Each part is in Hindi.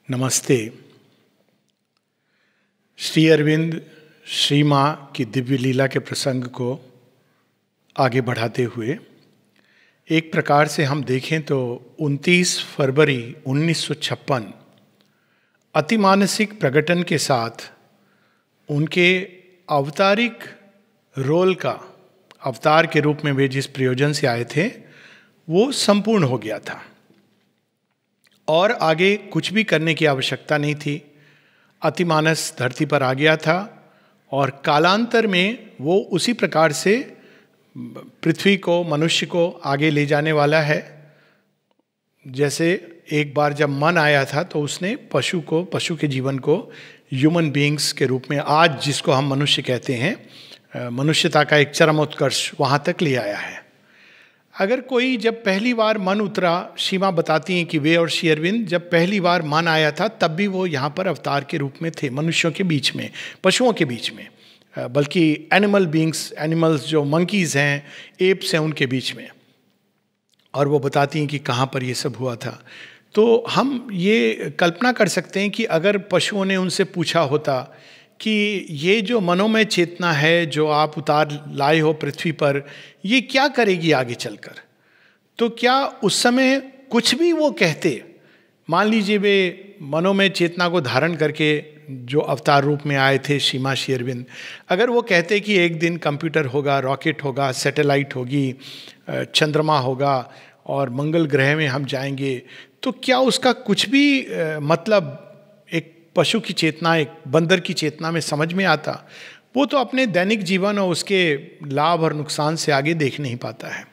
नमस्ते। श्री अरविंद श्री माँ की दिव्य लीला के प्रसंग को आगे बढ़ाते हुए एक प्रकार से हम देखें तो 29 फरवरी 1956 अतिमानसिक प्रकटन के साथ उनके अवतारिक रोल का अवतार के रूप में वे जिस प्रयोजन से आए थे वो संपूर्ण हो गया था और आगे कुछ भी करने की आवश्यकता नहीं थी। अतिमानस धरती पर आ गया था और कालांतर में वो उसी प्रकार से पृथ्वी को, मनुष्य को आगे ले जाने वाला है। जैसे एक बार जब मन आया था तो उसने पशु के जीवन को ह्यूमन बीइंग्स के रूप में, आज जिसको हम मनुष्य कहते हैं, मनुष्यता का एक चरम उत्कर्ष वहाँ तक ले आया है। अगर कोई जब पहली बार मन उतरा, सीमा बताती हैं कि वे और श्री अरविंद जब पहली बार मन आया था तब भी वो यहाँ पर अवतार के रूप में थे, मनुष्यों के बीच में, पशुओं के बीच में, बल्कि एनिमल्स जो मंकीज़ हैं, एप्स हैं, उनके बीच में। और वो बताती हैं कि कहाँ पर ये सब हुआ था। तो हम ये कल्पना कर सकते हैं कि अगर पशुओं ने उनसे पूछा होता कि ये जो मनोमय चेतना है जो आप उतार लाए हो पृथ्वी पर, ये क्या करेगी आगे चलकर, तो क्या उस समय कुछ भी वो कहते। मान लीजिए वे मनोमय चेतना को धारण करके जो अवतार रूप में आए थे सीमा श्री अरविंद, अगर वो कहते कि एक दिन कंप्यूटर होगा, रॉकेट होगा, सैटेलाइट होगी, चंद्रमा होगा और मंगल ग्रह में हम जाएंगे, तो क्या उसका कुछ भी मतलब एक पशु की चेतना, एक बंदर की चेतना में समझ में आता? वो तो अपने दैनिक जीवन और उसके लाभ और नुकसान से आगे देख नहीं पाता है।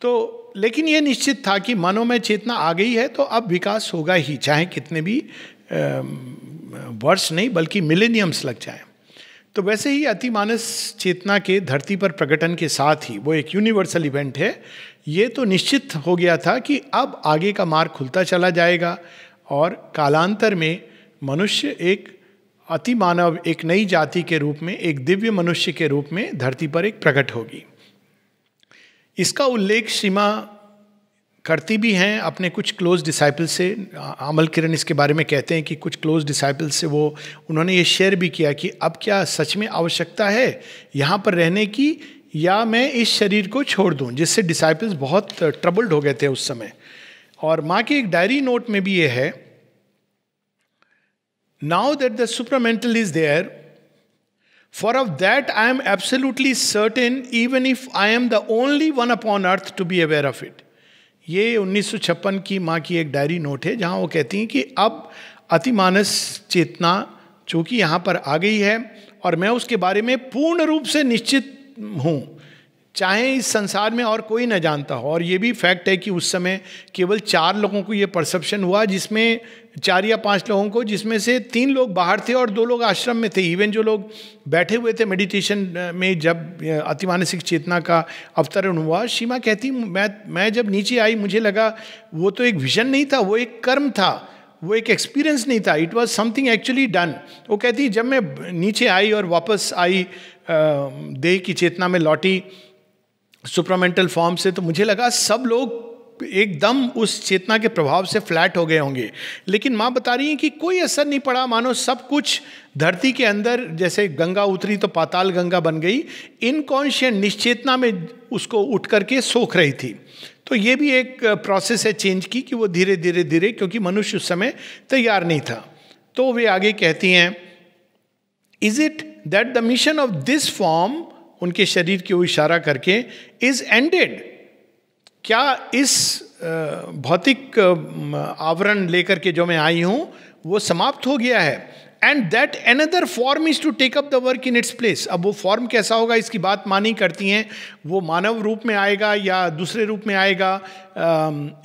तो लेकिन ये निश्चित था कि मनोमय चेतना आ गई है तो अब विकास होगा ही, चाहे कितने भी वर्ष नहीं बल्कि मिलेनियम्स लग जाएं। तो वैसे ही अतिमानस चेतना के धरती पर प्रकटन के साथ ही वो एक यूनिवर्सल इवेंट है। ये तो निश्चित हो गया था कि अब आगे का मार्ग खुलता चला जाएगा और कालांतर में मनुष्य एक अतिमानव, एक नई जाति के रूप में, एक दिव्य मनुष्य के रूप में धरती पर एक प्रकट होगी। इसका उल्लेख सीमा करती भी हैं अपने कुछ क्लोज डिसाइपल से। अमल किरण इसके बारे में कहते हैं कि कुछ क्लोज डिसाइपल से उन्होंने ये शेयर भी किया कि अब क्या सच में आवश्यकता है यहाँ पर रहने की, या मैं इस शरीर को छोड़ दूँ, जिससे डिसाइपल्स बहुत ट्रबल्ड हो गए थे उस समय। और माँ की एक डायरी नोट में भी ये है, now that the supramental is there, for of that I am absolutely certain, even if I am the only one upon earth to be aware of it. ये 1956 की माँ की एक डायरी नोट है जहाँ वो कहती हैं कि अब अतिमानस चेतना चूँकि यहाँ पर आ गई है और मैं उसके बारे में पूर्ण रूप से निश्चित हूँ, चाहे इस संसार में और कोई न जानता हो। और ये भी फैक्ट है कि उस समय केवल 4 लोगों को ये परसेप्शन हुआ, जिसमें 4 या 5 लोगों को, जिसमें से 3 लोग बाहर थे और 2 लोग आश्रम में थे। इवन जो लोग बैठे हुए थे मेडिटेशन में जब अतिमानसिक चेतना का अवतरण हुआ, सीमा कहती मैं जब नीचे आई मुझे लगा वो तो एक विजन नहीं था, वो एक कर्म था, वो एक एक्सपीरियंस नहीं था, it was something actually done. वो कहती जब मैं नीचे आई और वापस आई देह की चेतना में लौटी सुप्रामेंटल फॉर्म से, तो मुझे लगा सब लोग एकदम उस चेतना के प्रभाव से फ्लैट हो गए होंगे। लेकिन माँ बता रही हैं कि कोई असर नहीं पड़ा, मानो सब कुछ धरती के अंदर, जैसे गंगा उतरी तो पाताल गंगा बन गई, इनकॉन्शियंट निश्चेतना में उसको उठ करके सोख रही थी। तो ये भी एक प्रोसेस है चेंज की कि वो धीरे धीरे धीरे, क्योंकि मनुष्य उस समय तैयार नहीं था। तो वे आगे कहती हैं, is it that the mission of this form, उनके शरीर की ओर इशारा करके, इज एंडेड, क्या इस भौतिक आवरण लेकर के जो मैं आई हूं वो समाप्त हो गया है, and that another form is to take up the work in its place. अब वो फॉर्म कैसा होगा इसकी बात मानी करती हैं, वो मानव रूप में आएगा या दूसरे रूप में आएगा।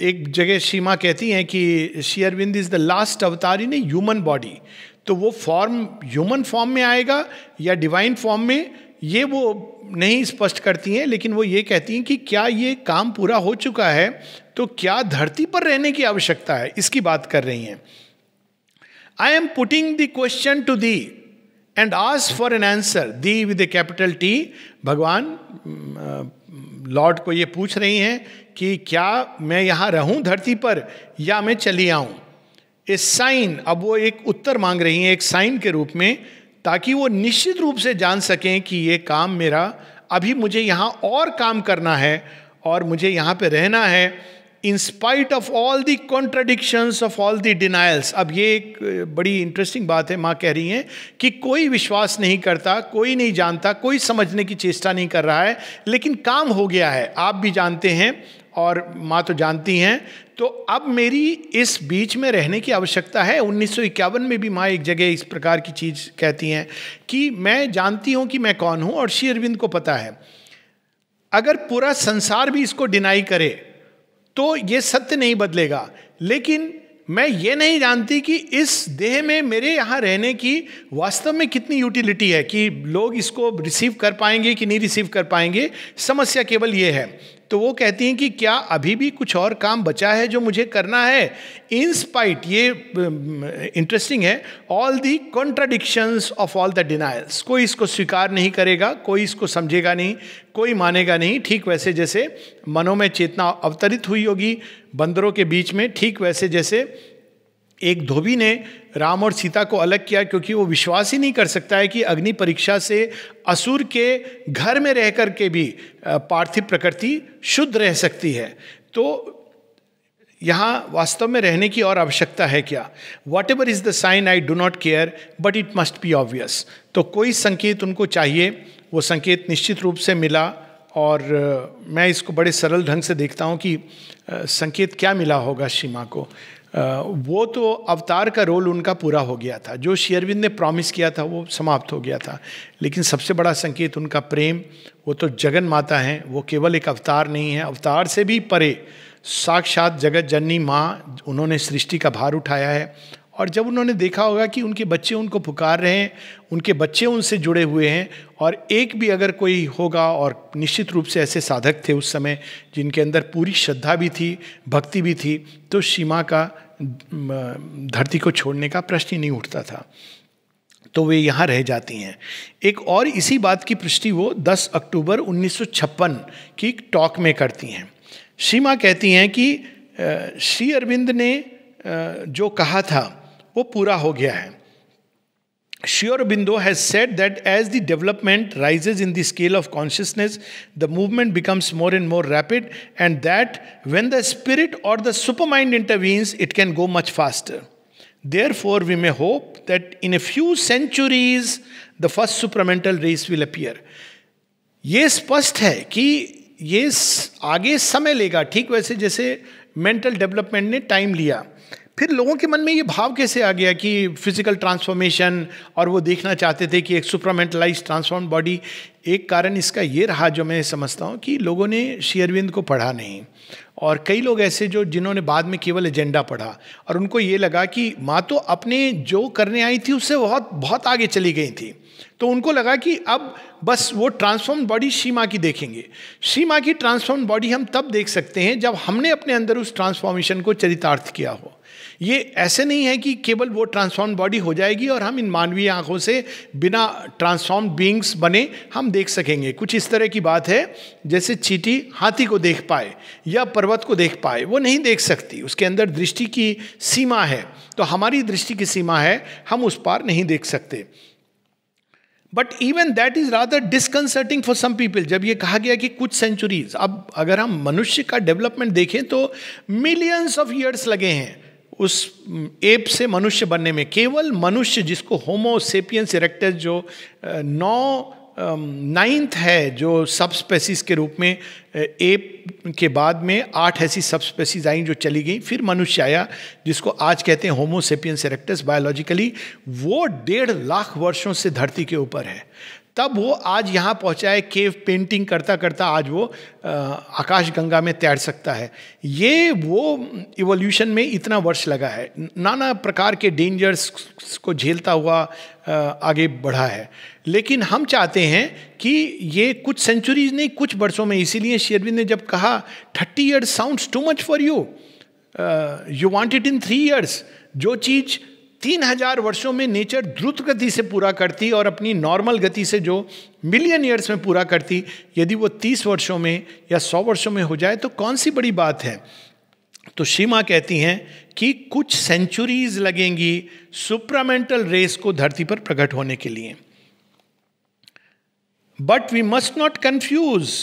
एक जगह सीमा कहती हैं कि Shri Arvind is the last avatar in a human body, तो वो फॉर्म ह्यूमन फॉर्म में आएगा या डिवाइन फॉर्म में, ये वो नहीं स्पष्ट करती हैं। लेकिन वो ये कहती हैं कि क्या ये काम पूरा हो चुका है तो क्या धरती पर रहने की आवश्यकता है, इसकी बात कर रही हैं। I am putting the question to thee and ask for an answer, thee with a capital T. भगवान लॉर्ड को ये पूछ रही हैं कि क्या मैं यहाँ रहूँ धरती पर या मैं चली आऊँ। ए साइन, अब वो एक उत्तर मांग रही हैं एक साइन के रूप में, ताकि वो निश्चित रूप से जान सकें कि ये काम मेरा, अभी मुझे यहाँ और काम करना है और मुझे यहाँ पे रहना है, in spite of all the contradictions of all the denials. अब ये एक बड़ी इंटरेस्टिंग बात है, माँ कह रही हैं कि कोई विश्वास नहीं करता, कोई नहीं जानता, कोई समझने की चेष्टा नहीं कर रहा है, लेकिन काम हो गया है, आप भी जानते हैं और माँ तो जानती हैं। तो अब मेरी इस बीच में रहने की आवश्यकता है। 1951 में भी माँ एक जगह इस प्रकार की चीज़ कहती हैं कि मैं जानती हूँ कि मैं कौन हूँ, और श्री अरविंद को पता है अगर पूरा संसार भी इसको डिनाई करे तो ये सत्य नहीं बदलेगा, लेकिन मैं ये नहीं जानती कि इस देह में मेरे यहाँ रहने की वास्तव में कितनी यूटिलिटी है, कि लोग इसको रिसीव कर पाएंगे कि नहीं रिसीव कर पाएंगे। समस्या केवल ये है। तो वो कहती हैं कि क्या अभी भी कुछ और काम बचा है जो मुझे करना है, इन स्पाइट, ये इंटरेस्टिंग है, all the contradictions of all the denials. कोई इसको स्वीकार नहीं करेगा, कोई इसको समझेगा नहीं, कोई मानेगा नहीं। ठीक वैसे जैसे मनोमय चेतना अवतरित हुई होगी बंदरों के बीच में, ठीक वैसे जैसे एक धोबी ने राम और सीता को अलग किया, क्योंकि वो विश्वास ही नहीं कर सकता है कि अग्नि परीक्षा से असुर के घर में रह कर के भी पार्थिव प्रकृति शुद्ध रह सकती है। तो यहाँ वास्तव में रहने की और आवश्यकता है क्या? Whatever is the sign I do not care but it must be obvious. तो कोई संकेत उनको चाहिए, वो संकेत निश्चित रूप से मिला, और मैं इसको बड़े सरल ढंग से देखता हूँ कि संकेत क्या मिला होगा सीमा को। वो तो अवतार का रोल उनका पूरा हो गया था, जो श्री अरविंद ने प्रॉमिस किया था वो समाप्त हो गया था। लेकिन सबसे बड़ा संकेत उनका प्रेम, वो तो जगन माता हैं, वो केवल एक अवतार नहीं है, अवतार से भी परे साक्षात जगत जननी माँ, उन्होंने सृष्टि का भार उठाया है। और जब उन्होंने देखा होगा कि उनके बच्चे उनको पुकार रहे हैं, उनके बच्चे उनसे जुड़े हुए हैं, और एक भी अगर कोई होगा, और निश्चित रूप से ऐसे साधक थे उस समय जिनके अंदर पूरी श्रद्धा भी थी, भक्ति भी थी, तो सीमा का धरती को छोड़ने का प्रश्न ही नहीं उठता था। तो वे यहाँ रह जाती हैं। एक और इसी बात की पुष्टि वो 10 अक्टूबर 1956 की टॉक में करती हैं। सीमा कहती हैं कि श्री अरविंद ने जो कहा था वो पूरा हो गया है। Sri Aurobindo has said that as the development rises in the scale of consciousness, the movement becomes more and more rapid, and that when the spirit or the supermind intervenes, it can go much faster. Therefore, we may hope that in a few centuries, the first supramental race will appear. ये स्पष्ट है कि ये आगे समय लेगा, ठीक वैसे जैसे मेंटल डेवलपमेंट ने टाइम लिया। फिर लोगों के मन में ये भाव कैसे आ गया कि फिजिकल ट्रांसफॉर्मेशन, और वो देखना चाहते थे कि एक सुपरामेंटलाइज ट्रांसफॉर्म बॉडी। एक कारण इसका ये रहा जो मैं समझता हूँ कि लोगों ने श्री अरविंद को पढ़ा नहीं, और कई लोग ऐसे जिन्होंने बाद में केवल एजेंडा पढ़ा, और उनको ये लगा कि माँ तो अपने जो करने आई थी उससे बहुत बहुत आगे चली गई थी। तो उनको लगा कि अब बस वो ट्रांसफॉर्म बॉडी श्री माँ की देखेंगे। श्री माँ की ट्रांसफॉर्म बॉडी हम तब देख सकते हैं जब हमने अपने अंदर उस ट्रांसफॉर्मेशन को चरितार्थ किया हो। ये ऐसे नहीं है कि केवल वो ट्रांसफॉर्म बॉडी हो जाएगी और हम इन मानवीय आंखों से बिना ट्रांसफॉर्म बीइंग्स बने हम देख सकेंगे। कुछ इस तरह की बात है जैसे चींटी हाथी को देख पाए या पर्वत को देख पाए, वो नहीं देख सकती, उसके अंदर दृष्टि की सीमा है। तो हमारी दृष्टि की सीमा है, हम उस पार नहीं देख सकते। But even that is rather disconcerting for some people. जब ये कहा गया कि कुछ सेंचुरीज, अब अगर हम मनुष्य का डेवलपमेंट देखें तो मिलियंस ऑफ ईयर्स लगे हैं उस एप से मनुष्य बनने में। केवल मनुष्य, जिसको होमो सेपियंस इरेक्टस जो 9th है, जो सब स्पेसीज के रूप में, एप के बाद में 8 ऐसी सब स्पेसीज आई जो चली गई, फिर मनुष्य आया जिसको आज कहते हैं होमो सेपियंस इरेक्टस बायोलॉजिकली। वो 1.5 लाख वर्षों से धरती के ऊपर है, तब वो आज यहाँ पहुँचा है। केव पेंटिंग करता करता आज वो आकाश गंगा में तैर सकता है। ये वो इवोल्यूशन में इतना वर्ष लगा है, नाना प्रकार के डेंजर्स को झेलता हुआ आगे बढ़ा है। लेकिन हम चाहते हैं कि ये कुछ सेंचुरीज नहीं, कुछ वर्षों में। इसीलिए श्री अरविंद ने जब कहा 30 years sounds too much for you, you want it in 3 years, जो चीज़ 3000 वर्षों में नेचर द्रुत गति से पूरा करती और अपनी नॉर्मल गति से जो मिलियन ईयर्स में पूरा करती, यदि वो 30 वर्षों में या 100 वर्षों में हो जाए तो कौन सी बड़ी बात है। तो शीमा कहती हैं कि कुछ सेंचुरीज लगेंगी सुप्रामेंटल रेस को धरती पर प्रकट होने के लिए. But we must not confuse.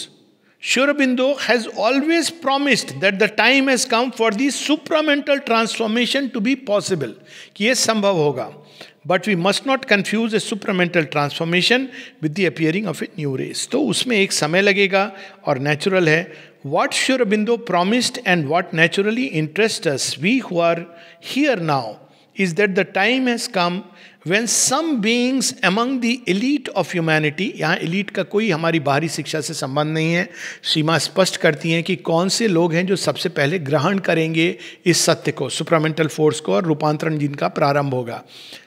Sri Aurobindo has always promised that the time has come for the supramental transformation to be possible. कि ये संभव होगा. But we must not confuse a supramental transformation with the appearing of a new race. तो उसमें एक समय लगेगा और natural है. What Sri Aurobindo promised and what naturally interests us, we who are here now, is that the time has come when some beings among the elite of humanity, यहाँ elite का कोई हमारी बाहरी शिक्षा से संबंध नहीं है, सीमा स्पष्ट करती हैं कि कौन से लोग हैं जो सबसे पहले ग्रहण करेंगे इस सत्य को, सुप्रामेंटल फोर्स को, और रूपांतरण जिनका प्रारंभ होगा.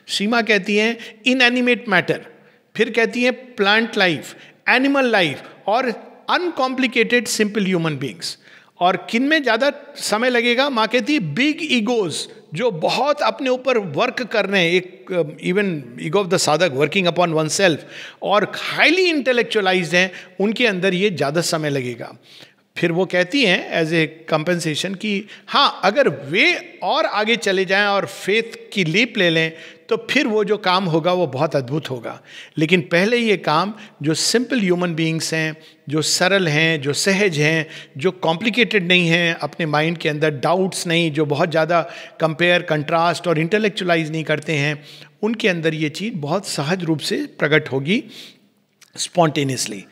सीमा कहती हैं इनएनिमेट मैटर, फिर कहती हैं प्लांट लाइफ, एनिमल लाइफ और अनकॉम्प्लिकेटेड सिंपल ह्यूमन बींग्स. और किन में ज़्यादा समय लगेगा? माँ कहती है बिग ईगोज जो बहुत अपने ऊपर वर्क कर रहे हैं, एक इवन ईगो ऑफ द साधक वर्किंग अपॉन वन सेल्फ, और हाईली इंटेलेक्चुअलाइज्ड हैं, उनके अंदर ये ज़्यादा समय लगेगा. फिर वो कहती हैं एज ए कंपेंसेशन कि हाँ, अगर वे और आगे चले जाएं और फेथ की लीप ले लें तो फिर वो जो काम होगा वो बहुत अद्भुत होगा. लेकिन पहले ये काम जो सिंपल ह्यूमन बीइंग्स हैं, जो सरल हैं, जो सहज हैं, जो कॉम्प्लिकेटेड नहीं हैं, अपने माइंड के अंदर डाउट्स नहीं, जो बहुत ज़्यादा कंपेयर, कंट्रास्ट और इंटेलेक्चुअलाइज नहीं करते हैं, उनके अंदर ये चीज़ बहुत सहज रूप से प्रकट होगी, स्पॉन्टेनियसली.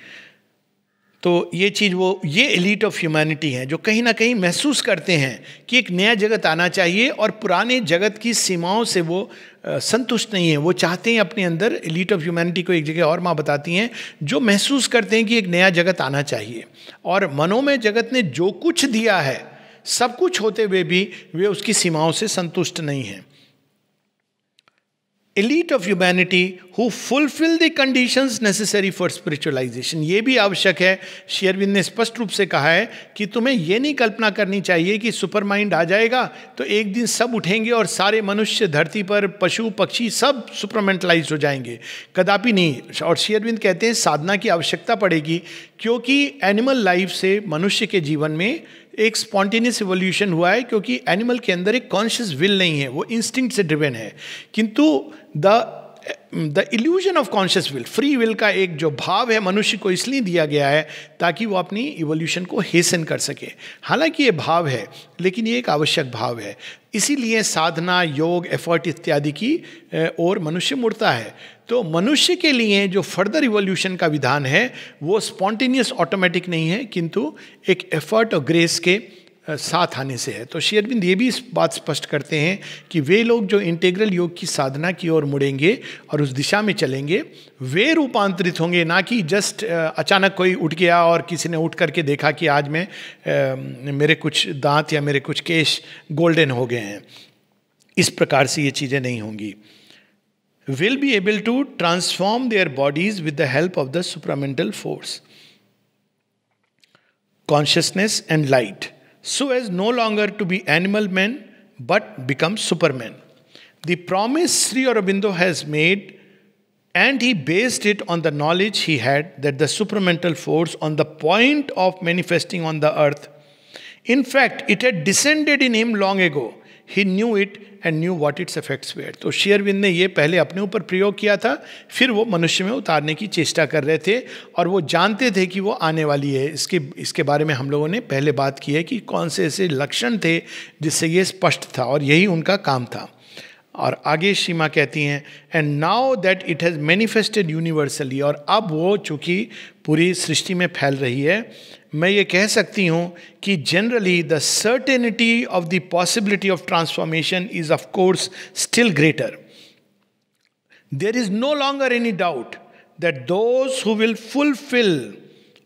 तो ये चीज़ ये एलीट ऑफ ह्यूमैनिटी है जो कहीं ना कहीं महसूस करते हैं कि एक नया जगत आना चाहिए और पुराने जगत की सीमाओं से वो संतुष्ट नहीं है. वो चाहते हैं अपने अंदर, एलीट ऑफ ह्यूमैनिटी को एक जगह और माँ बताती हैं, जो महसूस करते हैं कि एक नया जगत आना चाहिए. और मनोमय जगत ने जो कुछ दिया है, सब कुछ होते हुए भी वे उसकी सीमाओं से संतुष्ट नहीं हैं. elite of humanity who fulfill the conditions necessary for spiritualization. ये भी आवश्यक है. श्री अरविंद ने स्पष्ट रूप से कहा है कि तुम्हें ये नहीं कल्पना करनी चाहिए कि सुपर माइंड आ जाएगा तो एक दिन सब उठेंगे और सारे मनुष्य, धरती पर पशु पक्षी सब सुपरमेंटलाइज हो जाएंगे. कदापि नहीं. और श्री अरविंद कहते हैं साधना की आवश्यकता पड़ेगी, क्योंकि एनिमल लाइफ से मनुष्य के जीवन में एक स्पॉन्टेनियस इवोल्यूशन हुआ है, क्योंकि एनिमल के अंदर एक कॉन्शियस विल नहीं है, वो इंस्टिंक्ट से ड्रिवन है. किंतु the illusion of conscious will, free will का एक जो भाव है मनुष्य को इसलिए दिया गया है ताकि वो अपनी इवोल्यूशन को हेसन कर सके. हालांकि ये भाव है, लेकिन ये एक आवश्यक भाव है. इसीलिए साधना, योग, एफर्ट इत्यादि की ओर मनुष्य मुड़ता है. तो मनुष्य के लिए जो फर्दर इवोल्यूशन का विधान है वो स्पॉन्टेनियस ऑटोमेटिक नहीं है, किंतु एक एफर्ट और ग्रेस के साथ आने से है. तो श्री अरविंद ये भी इस बात स्पष्ट करते हैं कि वे लोग जो इंटीग्रल योग की साधना की ओर मुड़ेंगे और उस दिशा में चलेंगे, वे रूपांतरित होंगे, ना कि जस्ट अचानक कोई उठ गया और किसी ने उठ करके देखा कि आज मैं मेरे कुछ दांत या मेरे कुछ केश गोल्डन हो गए हैं. इस प्रकार से ये चीज़ें नहीं होंगी. will be able to transform their bodies with the help of the supramental force, consciousness and light, so as no longer to be animal men but become supermen. The promise Sri Aurobindo has made, and he based it on the knowledge he had that the supramental force on the point of manifesting on the earth, in fact it had descended in him long ago. He knew it and knew what its effects were. तो श्री अरविंद ने ये पहले अपने ऊपर प्रयोग किया था, फिर वो मनुष्य में उतारने की चेष्टा कर रहे थे, और वो जानते थे कि वो आने वाली है. इसके बारे में हम लोगों ने पहले बात की है कि कौन से ऐसे लक्षण थे जिससे ये स्पष्ट था, और यही उनका काम था. और आगे सीमा कहती हैं, and now that it has manifested universally, और अब वो चूँकि पूरी सृष्टि में फैल रही है, मैं ये कह सकती हूँ कि generally the certainty of the possibility of transformation is of course still greater. There is no longer any doubt that those who will fulfil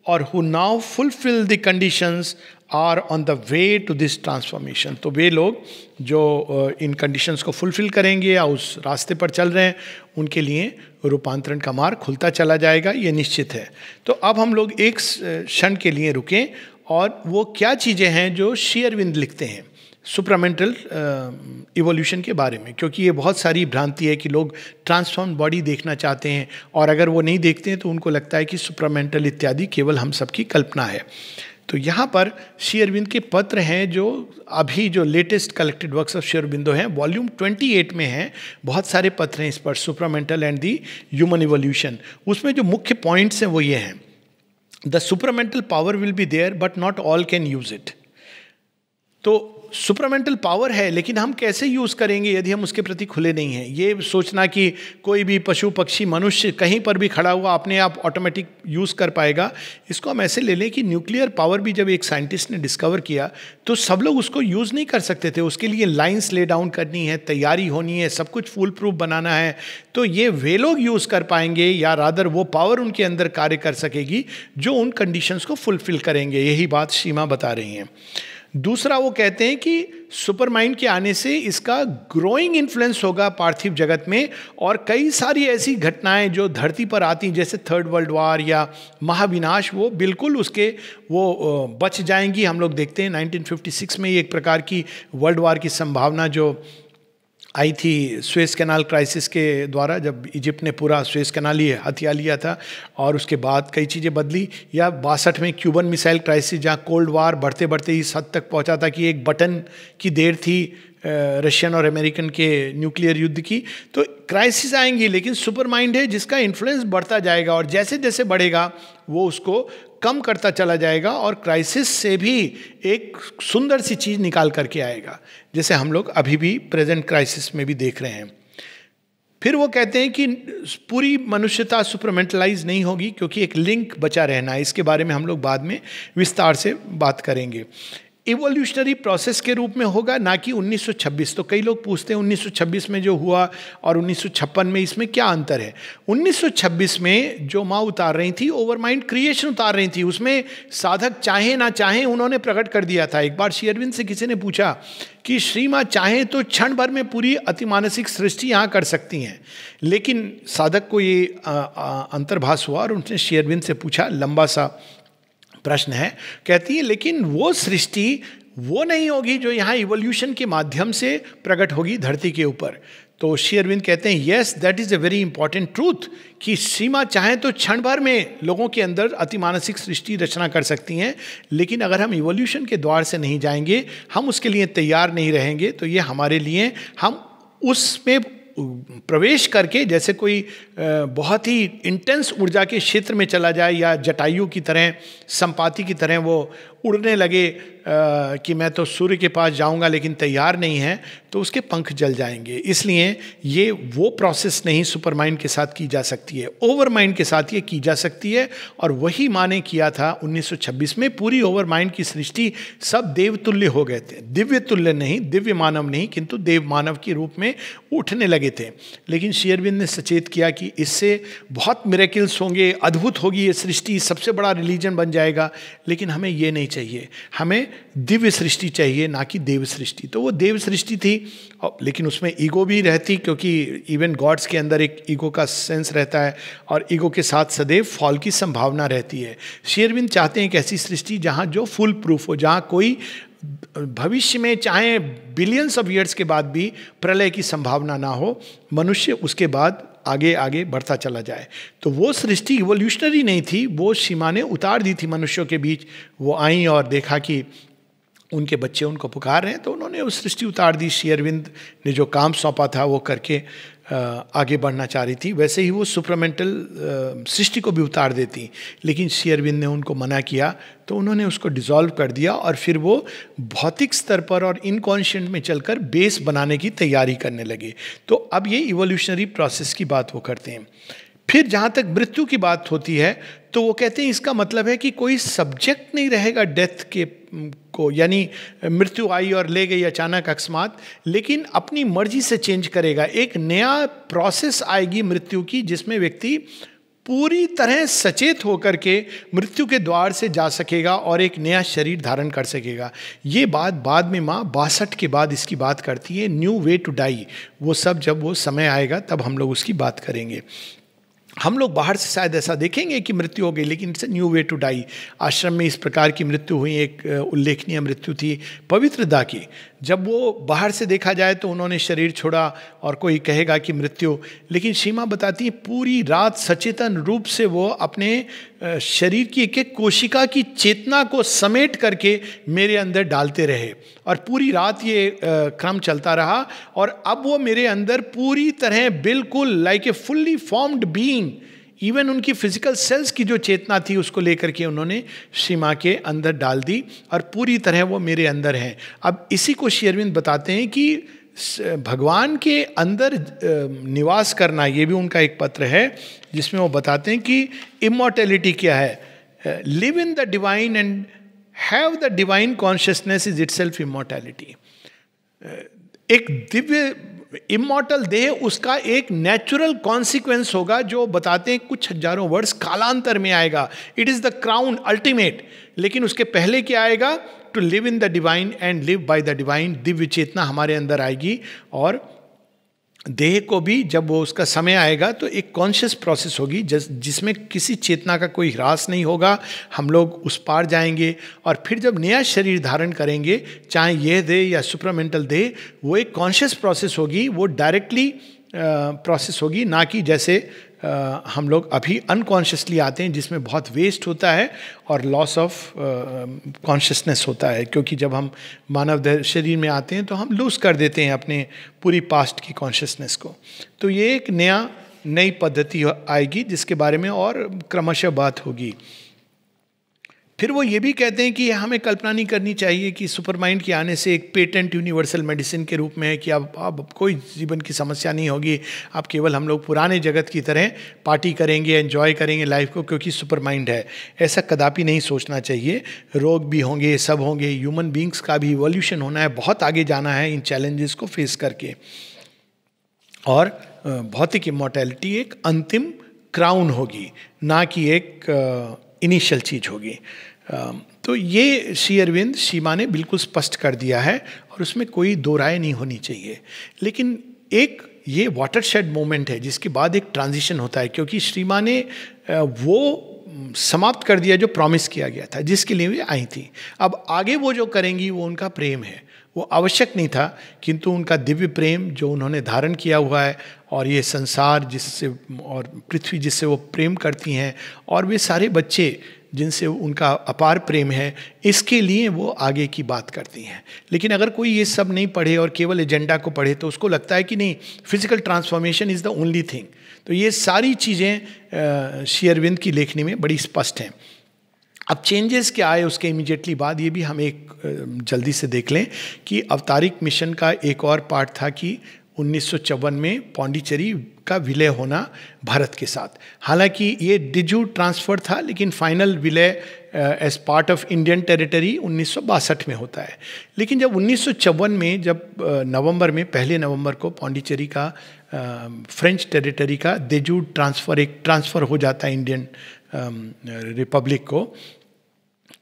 or who now fulfil the conditions are on the way to this transformation. तो वे लोग जो इन कंडीशंस को फुलफिल करेंगे या उस रास्ते पर चल रहे हैं, उनके लिए रूपांतरण का मार्ग खुलता चला जाएगा, ये निश्चित है. तो अब हम लोग एक क्षण के लिए रुकें, और वो क्या चीज़ें हैं जो श्री अरविंद लिखते हैं सुप्रामेंटल इवोल्यूशन के बारे में, क्योंकि ये बहुत सारी भ्रांति है कि लोग ट्रांसफॉर्म बॉडी देखना चाहते हैं, और अगर वो नहीं देखते हैं तो उनको लगता है कि सुप्रामेंटल इत्यादि केवल हम सबकी कल्पना है. तो यहाँ पर श्री अरविंद के पत्र हैं जो अभी जो latest collected works of Shri Aurobindo हैं, वॉल्यूम 28 में हैं, बहुत सारे पत्र हैं इस पर, supramental and the human evolution. उसमें जो मुख्य पॉइंट्स हैं वो ये हैं, the supramental power will be there but not all can use it. तो सुपरामेंटल पावर है, लेकिन हम कैसे यूज़ करेंगे यदि हम उसके प्रति खुले नहीं हैं। ये सोचना कि कोई भी पशु पक्षी मनुष्य कहीं पर भी खड़ा हुआ अपने आप ऑटोमेटिक यूज़ कर पाएगा, इसको हम ऐसे ले लें कि न्यूक्लियर पावर भी जब एक साइंटिस्ट ने डिस्कवर किया तो सब लोग उसको यूज़ नहीं कर सकते थे। उसके लिए लाइंस ले डाउन करनी है, तैयारी होनी है, सब कुछ फुल प्रूफ बनाना है। तो ये वे लोग यूज़ कर पाएंगे, या रादर वो पावर उनके अंदर कार्य कर सकेगी जो उन कंडीशंस को फुलफिल करेंगे। यही बात सीमा बता रही हैं। दूसरा वो कहते हैं कि सुपर माइंड के आने से इसका ग्रोइंग इन्फ्लुएंस होगा पार्थिव जगत में, और कई सारी ऐसी घटनाएं जो धरती पर आती जैसे थर्ड वर्ल्ड वॉर या महाविनाश, वो बिल्कुल उसके वो बच जाएंगी। हम लोग देखते हैं 1956 में एक प्रकार की वर्ल्ड वॉर की संभावना जो आई थी सुएज कैनाल क्राइसिस के द्वारा, जब इजिप्ट ने पूरा सुएज कैनाल ही हथिया लिया था और उसके बाद कई चीज़ें बदली। या 62 में क्यूबन मिसाइल क्राइसिस, जहाँ कोल्ड वार बढ़ते बढ़ते इस हद तक पहुंचा था कि एक बटन की देर थी रशियन और अमेरिकन के न्यूक्लियर युद्ध की। तो क्राइसिस आएंगी, लेकिन सुपर माइंड है जिसका इन्फ्लुएंस बढ़ता जाएगा, और जैसे जैसे बढ़ेगा वो उसको कम करता चला जाएगा और क्राइसिस से भी एक सुंदर सी चीज़ निकाल करके आएगा, जैसे हम लोग अभी भी प्रेजेंट क्राइसिस में भी देख रहे हैं। फिर वो कहते हैं कि पूरी मनुष्यता सुपरमेंटलाइज नहीं होगी, क्योंकि एक लिंक बचा रहना है। इसके बारे में हम लोग बाद में विस्तार से बात करेंगे। इवोल्यूशनरी प्रोसेस के रूप में होगा, ना कि 1926। तो कई लोग पूछते हैं 1926 में जो हुआ और 1956 में, इसमें क्या अंतर है। 1926 में जो माँ उतार रही थी, ओवर माइंड क्रिएशन उतार रही थी, उसमें साधक चाहे ना चाहे उन्होंने प्रकट कर दिया था। एक बार श्री अरविंद से किसी ने पूछा कि श्री माँ चाहे तो क्षण भर में पूरी अतिमानसिक सृष्टि यहाँ कर सकती हैं, लेकिन साधक को ये अंतर्भास हुआ और उनसे श्री अरविंद से पूछा, लंबा सा प्रश्न है, कहती है लेकिन वो सृष्टि वो नहीं होगी जो यहाँ इवोल्यूशन के माध्यम से प्रकट होगी धरती के ऊपर। तो श्री अरविंद कहते हैं yes, that is a very important truth, कि सीमा चाहे तो क्षण भर में लोगों के अंदर अतिमानसिक सृष्टि रचना कर सकती हैं, लेकिन अगर हम इवोल्यूशन के द्वार से नहीं जाएंगे, हम उसके लिए तैयार नहीं रहेंगे, तो ये हमारे लिए, हम उसमें प्रवेश करके जैसे कोई बहुत ही इंटेंस ऊर्जा के क्षेत्र में चला जाए, या जटायु की तरह, संपाति की तरह वो उड़ने लगे कि मैं तो सूर्य के पास जाऊंगा, लेकिन तैयार नहीं है, तो उसके पंख जल जाएंगे। इसलिए ये वो प्रोसेस नहीं सुपर माइंड के साथ की जा सकती है, ओवर माइंड के साथ ये की जा सकती है। और वही माँ ने किया था 1926 में। पूरी ओवर माइंड की सृष्टि सब देवतुल्य हो गए थे, दिव्य तुल्य नहीं, दिव्य मानव नहीं, किंतु देव मानव के रूप में उठने लगे थे। लेकिन श्री अरविंद ने सचेत किया कि इससे बहुत मिरेकल्स होंगे, अद्भुत होगी ये सृष्टि, सबसे बड़ा रिलीजन बन जाएगा, लेकिन हमें ये नहीं चाहिए, हमें दिव्य सृष्टि चाहिए, ना कि देव सृष्टि। तो वो देव सृष्टि थी, लेकिन उसमें ईगो भी रहती, क्योंकि इवन गॉड्स के अंदर एक ईगो का सेंस रहता है, और ईगो के साथ सदैव फॉल की संभावना रहती है। श्री अरविंद चाहते हैं एक ऐसी सृष्टि जहाँ जो फुल प्रूफ हो, जहाँ कोई भविष्य में चाहे बिलियंस ऑफ ईयर्स के बाद भी प्रलय की संभावना ना हो, मनुष्य उसके बाद आगे आगे बढ़ता चला जाए। तो वो सृष्टि इवोल्यूशनरी नहीं थी, वो सीमा ने उतार दी थी मनुष्यों के बीच। वो आई और देखा कि उनके बच्चे उनको पुकार रहे हैं, तो उन्होंने उस सृष्टि उतार दी। श्री अरविंद ने जो काम सौंपा था वो करके आगे बढ़ना चाह रही थी। वैसे ही वो सुपरमेंटल सृष्टि को भी उतार देती, लेकिन श्री अरविंद ने उनको मना किया, तो उन्होंने उसको डिसॉल्व कर दिया, और फिर वो भौतिक स्तर पर और इनकॉन्शियंट में चलकर बेस बनाने की तैयारी करने लगे। तो अब ये इवोल्यूशनरी प्रोसेस की बात वो करते हैं। फिर जहाँ तक मृत्यु की बात होती है, तो वो कहते हैं इसका मतलब है कि कोई सब्जेक्ट नहीं रहेगा डेथ के को, यानी मृत्यु आई और ले गई अचानक अकस्मात, लेकिन अपनी मर्जी से चेंज करेगा। एक नया प्रोसेस आएगी मृत्यु की, जिसमें व्यक्ति पूरी तरह सचेत होकर के मृत्यु के द्वार से जा सकेगा और एक नया शरीर धारण कर सकेगा। ये बात बाद में माँ 62 के बाद इसकी बात करती है, न्यू वे टू डाई। वो सब जब वो समय आएगा तब हम लोग उसकी बात करेंगे। हम लोग बाहर से शायद ऐसा देखेंगे कि मृत्यु हो गई, लेकिन it's new way to die. आश्रम में इस प्रकार की मृत्यु हुई, एक उल्लेखनीय मृत्यु थी पवित्रदा की, जब वो बाहर से देखा जाए तो उन्होंने शरीर छोड़ा और कोई कहेगा कि मृत्यु, लेकिन सीमा बताती है पूरी रात सचेतन रूप से वो अपने शरीर की एक एक कोशिका की चेतना को समेट करके मेरे अंदर डालते रहे, और पूरी रात ये क्रम चलता रहा, और अब वो मेरे अंदर पूरी तरह बिल्कुल like a fully formed being, even उनकी फिजिकल सेल्स की जो चेतना थी उसको लेकर के उन्होंने सीमा के अंदर डाल दी, और पूरी तरह वो मेरे अंदर हैं। अब इसी को श्री अरविंद बताते हैं कि भगवान के अंदर निवास करना, ये भी उनका एक पत्र है जिसमें वो बताते हैं कि इमॉर्टैलिटी क्या है, live in the divine and have the divine consciousness is itself immortality. एक दिव्य इमॉर्टल देह उसका एक नेचुरल कॉन्सिक्वेंस होगा, जो बताते हैं कुछ हजारों वर्ष कालांतर में आएगा। It is the crown ultimate, लेकिन उसके पहले क्या आएगा? To live in the divine and live by the divine. दिव्य चेतना हमारे अंदर आएगी, और देह को भी जब वो उसका समय आएगा तो एक कॉन्शियस प्रोसेस होगी जिसमें किसी चेतना का कोई ह्रास नहीं होगा। हम लोग उस पार जाएंगे, और फिर जब नया शरीर धारण करेंगे, चाहे यह देह या सुपरामेंटल देह, वो एक कॉन्शियस प्रोसेस होगी, वो डायरेक्टली प्रोसेस होगी, ना कि जैसे हम लोग अभी अनकॉन्शियसली आते हैं जिसमें बहुत वेस्ट होता है और लॉस ऑफ कॉन्शियसनेस होता है, क्योंकि जब हम मानव शरीर में आते हैं तो हम लूज कर देते हैं अपने पूरी पास्ट की कॉन्शियसनेस को। तो ये एक नई पद्धति आएगी जिसके बारे में और क्रमशः बात होगी। फिर वो ये भी कहते हैं कि हमें कल्पना नहीं करनी चाहिए कि सुपर माइंड के आने से एक पेटेंट यूनिवर्सल मेडिसिन के रूप में है कि अब कोई जीवन की समस्या नहीं होगी, अब केवल हम लोग पुराने जगत की तरह पार्टी करेंगे, एंजॉय करेंगे लाइफ को क्योंकि सुपर माइंड है। ऐसा कदापि नहीं सोचना चाहिए। रोग भी होंगे, सब होंगे, ह्यूमन बींग्स का भी इवोल्यूशन होना है, बहुत आगे जाना है इन चैलेंजेस को फेस करके। और भौतिक इमॉर्टैलिटी एक अंतिम क्राउन होगी, ना कि एक इनिशियल चीज होगी। तो ये श्री अरविंद सीमा ने बिल्कुल स्पष्ट कर दिया है, और उसमें कोई दो राय नहीं होनी चाहिए। लेकिन एक ये वाटरशेड मोमेंट है जिसके बाद एक ट्रांजिशन होता है, क्योंकि श्रीमा ने वो समाप्त कर दिया जो प्रॉमिस किया गया था, जिसके लिए वे आई थी। अब आगे वो जो करेंगी वो उनका प्रेम है, वो आवश्यक नहीं था, किंतु उनका दिव्य प्रेम जो उन्होंने धारण किया हुआ है, और ये संसार जिससे और पृथ्वी जिससे वो प्रेम करती हैं, और वे सारे बच्चे जिनसे उनका अपार प्रेम है, इसके लिए वो आगे की बात करती हैं। लेकिन अगर कोई ये सब नहीं पढ़े और केवल एजेंडा को पढ़े तो उसको लगता है कि नहीं, physical transformation is the only thing. तो ये सारी चीज़ें श्री अरविंद की लेखनी में बड़ी स्पष्ट हैं। अब चेंजेस क्या आए उसके इमीडिएटली बाद, ये भी हम एक जल्दी से देख लें कि अवतारिक मिशन का एक और पार्ट था कि 1954 में पौंडीचेरी का विलय होना भारत के साथ। हालांकि ये डिजू ट्रांसफ़र था, लेकिन फाइनल विलय as part of Indian territory 1962 में होता है। लेकिन जब 1954 में जब नवंबर में 1 नवंबर को पौंडीचेरी का फ्रेंच टेरिटरी का डिजू ट्रांसफ़र एक ट्रांसफ़र हो जाता है इंडियन रिपब्लिक को,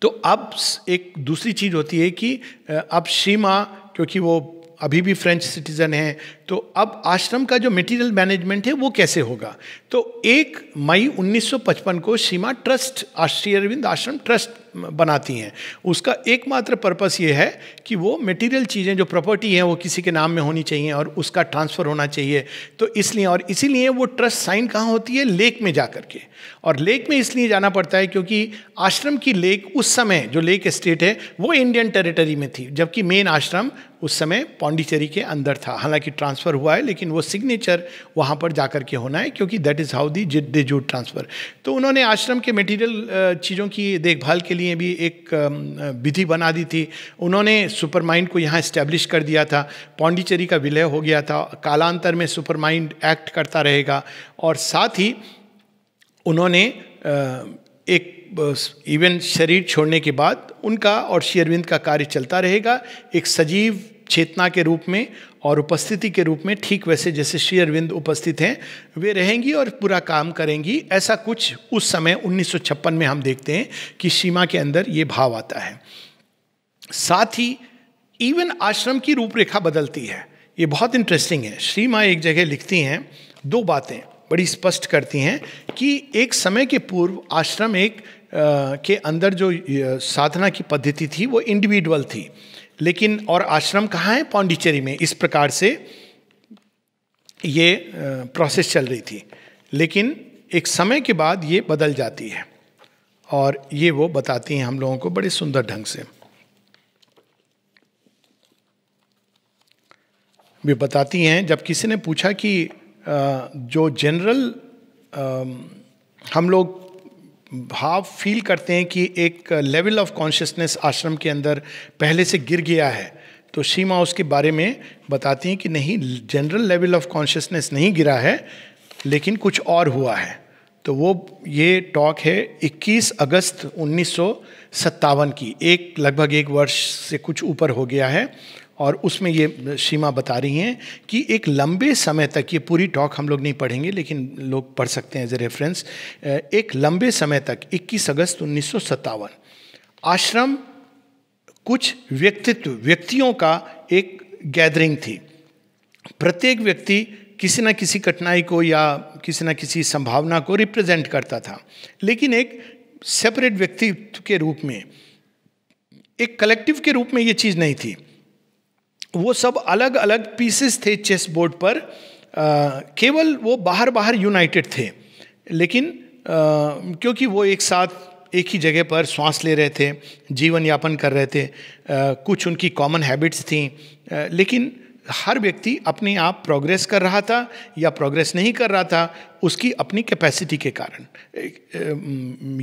तो अब एक दूसरी चीज़ होती है कि अब सीमा, क्योंकि वो अभी भी फ्रेंच सिटीज़न हैं, तो अब आश्रम का जो मटेरियल मैनेजमेंट है वो कैसे होगा। तो 1 मई 1955 को सीमा ट्रस्ट, श्री अरविंद आश्रम ट्रस्ट बनाती हैं। उसका एकमात्र पर्पस ये है कि वो मटेरियल चीज़ें जो प्रॉपर्टी हैं वो किसी के नाम में होनी चाहिए और उसका ट्रांसफ़र होना चाहिए। तो इसलिए, और इसीलिए वो ट्रस्ट साइन कहाँ होती है? लेक में जा कर के। और लेक में इसलिए जाना पड़ता है क्योंकि आश्रम की लेक उस समय जो लेक एस्टेट है वो इंडियन टेरिटरी में थी, जबकि मेन आश्रम उस समय पौंडीचेरी के अंदर था। हालांकि ट्रांसफ़र हुआ है, लेकिन वो सिग्नेचर वहाँ पर जाकर के होना है, क्योंकि दैट इज़ हाउ दी डिजू ट्रांसफ़र। तो उन्होंने आश्रम के मटेरियल चीज़ों की देखभाल के लिए भी एक विधि बना दी थी। उन्होंने सुपर माइंड को यहाँ इस्टेब्लिश कर दिया था। पौंडीचेरी का विलय हो गया था, कालांतर में सुपर माइंड एक्ट करता रहेगा। और साथ ही उन्होंने एक इवन शरीर छोड़ने के बाद उनका और श्री अरविंद का कार्य चलता रहेगा, एक सजीव चेतना के रूप में और उपस्थिति के रूप में, ठीक वैसे जैसे श्री अरविंद उपस्थित हैं वे रहेंगी और पूरा काम करेंगी। ऐसा कुछ उस समय 1956 में हम देखते हैं कि सीमा के अंदर ये भाव आता है। साथ ही इवन आश्रम की रूपरेखा बदलती है। ये बहुत इंटरेस्टिंग है। श्री माँ एक जगह लिखती हैं, 2 बातें बड़ी स्पष्ट करती हैं कि एक समय के पूर्व आश्रम के अंदर जो साधना की पद्धति थी वो इंडिविजुअल थी, लेकिन और आश्रम कहाँ है? पौंडीचेरी में। इस प्रकार से ये प्रोसेस चल रही थी, लेकिन एक समय के बाद ये बदल जाती है, और ये वो बताती हैं हम लोगों को बड़े सुंदर ढंग से। वे बताती हैं, जब किसी ने पूछा कि जो जनरल हम लोग भाव फील करते हैं कि एक लेवल ऑफ कॉन्शियसनेस आश्रम के अंदर पहले से गिर गया है, तो सीमा उसके बारे में बताती हैं कि नहीं, जनरल लेवल ऑफ कॉन्शियसनेस नहीं गिरा है, लेकिन कुछ और हुआ है। तो वो ये टॉक है 21 अगस्त 1957 की, लगभग एक वर्ष से कुछ ऊपर हो गया है, और उसमें ये सीमा बता रही हैं कि एक लंबे समय तक, ये पूरी टॉक हम लोग नहीं पढ़ेंगे लेकिन लोग पढ़ सकते हैं एज ए रेफरेंस, एक लंबे समय तक 21 अगस्त 1957 आश्रम कुछ व्यक्तियों का एक गैदरिंग थी। प्रत्येक व्यक्ति किसी न किसी कठिनाई को या किसी न किसी संभावना को रिप्रेजेंट करता था, लेकिन एक सेपरेट व्यक्तित्व के रूप में, एक कलेक्टिव के रूप में ये चीज़ नहीं थी। वो सब अलग अलग पीसेस थे चेस बोर्ड पर, केवल वो बाहर बाहर यूनाइटेड थे, लेकिन क्योंकि वो एक साथ एक ही जगह पर श्वास ले रहे थे, जीवन यापन कर रहे थे, कुछ उनकी कॉमन हैबिट्स थी, लेकिन हर व्यक्ति अपने आप प्रोग्रेस कर रहा था या प्रोग्रेस नहीं कर रहा था उसकी अपनी कैपेसिटी के कारण,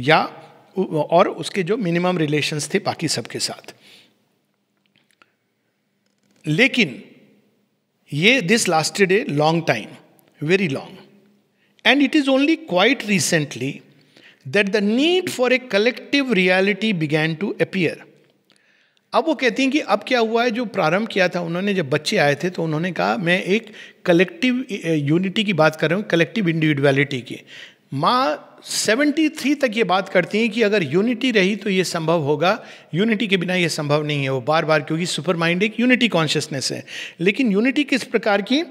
या और उसके जो मिनिमम रिलेशंस थे बाकी सबके साथ। लेकिन ये this lasted a long time, very long, and it is only quite recently that the need for a collective reality began to appear. अब वो कहती हैं कि अब क्या हुआ है, जो प्रारंभ किया था उन्होंने, जब बच्चे आए थे तो उन्होंने कहा मैं एक कलेक्टिव यूनिटी की बात कर रहा हूँ, कलेक्टिव इंडिविजुअलिटी की। माँ 73 तक ये बात करती हैं कि अगर यूनिटी रही तो ये संभव होगा, यूनिटी के बिना ये संभव नहीं है। वो बार बार, क्योंकि सुपर माइंड एक यूनिटी कॉन्शियसनेस है, लेकिन यूनिटी किस प्रकार की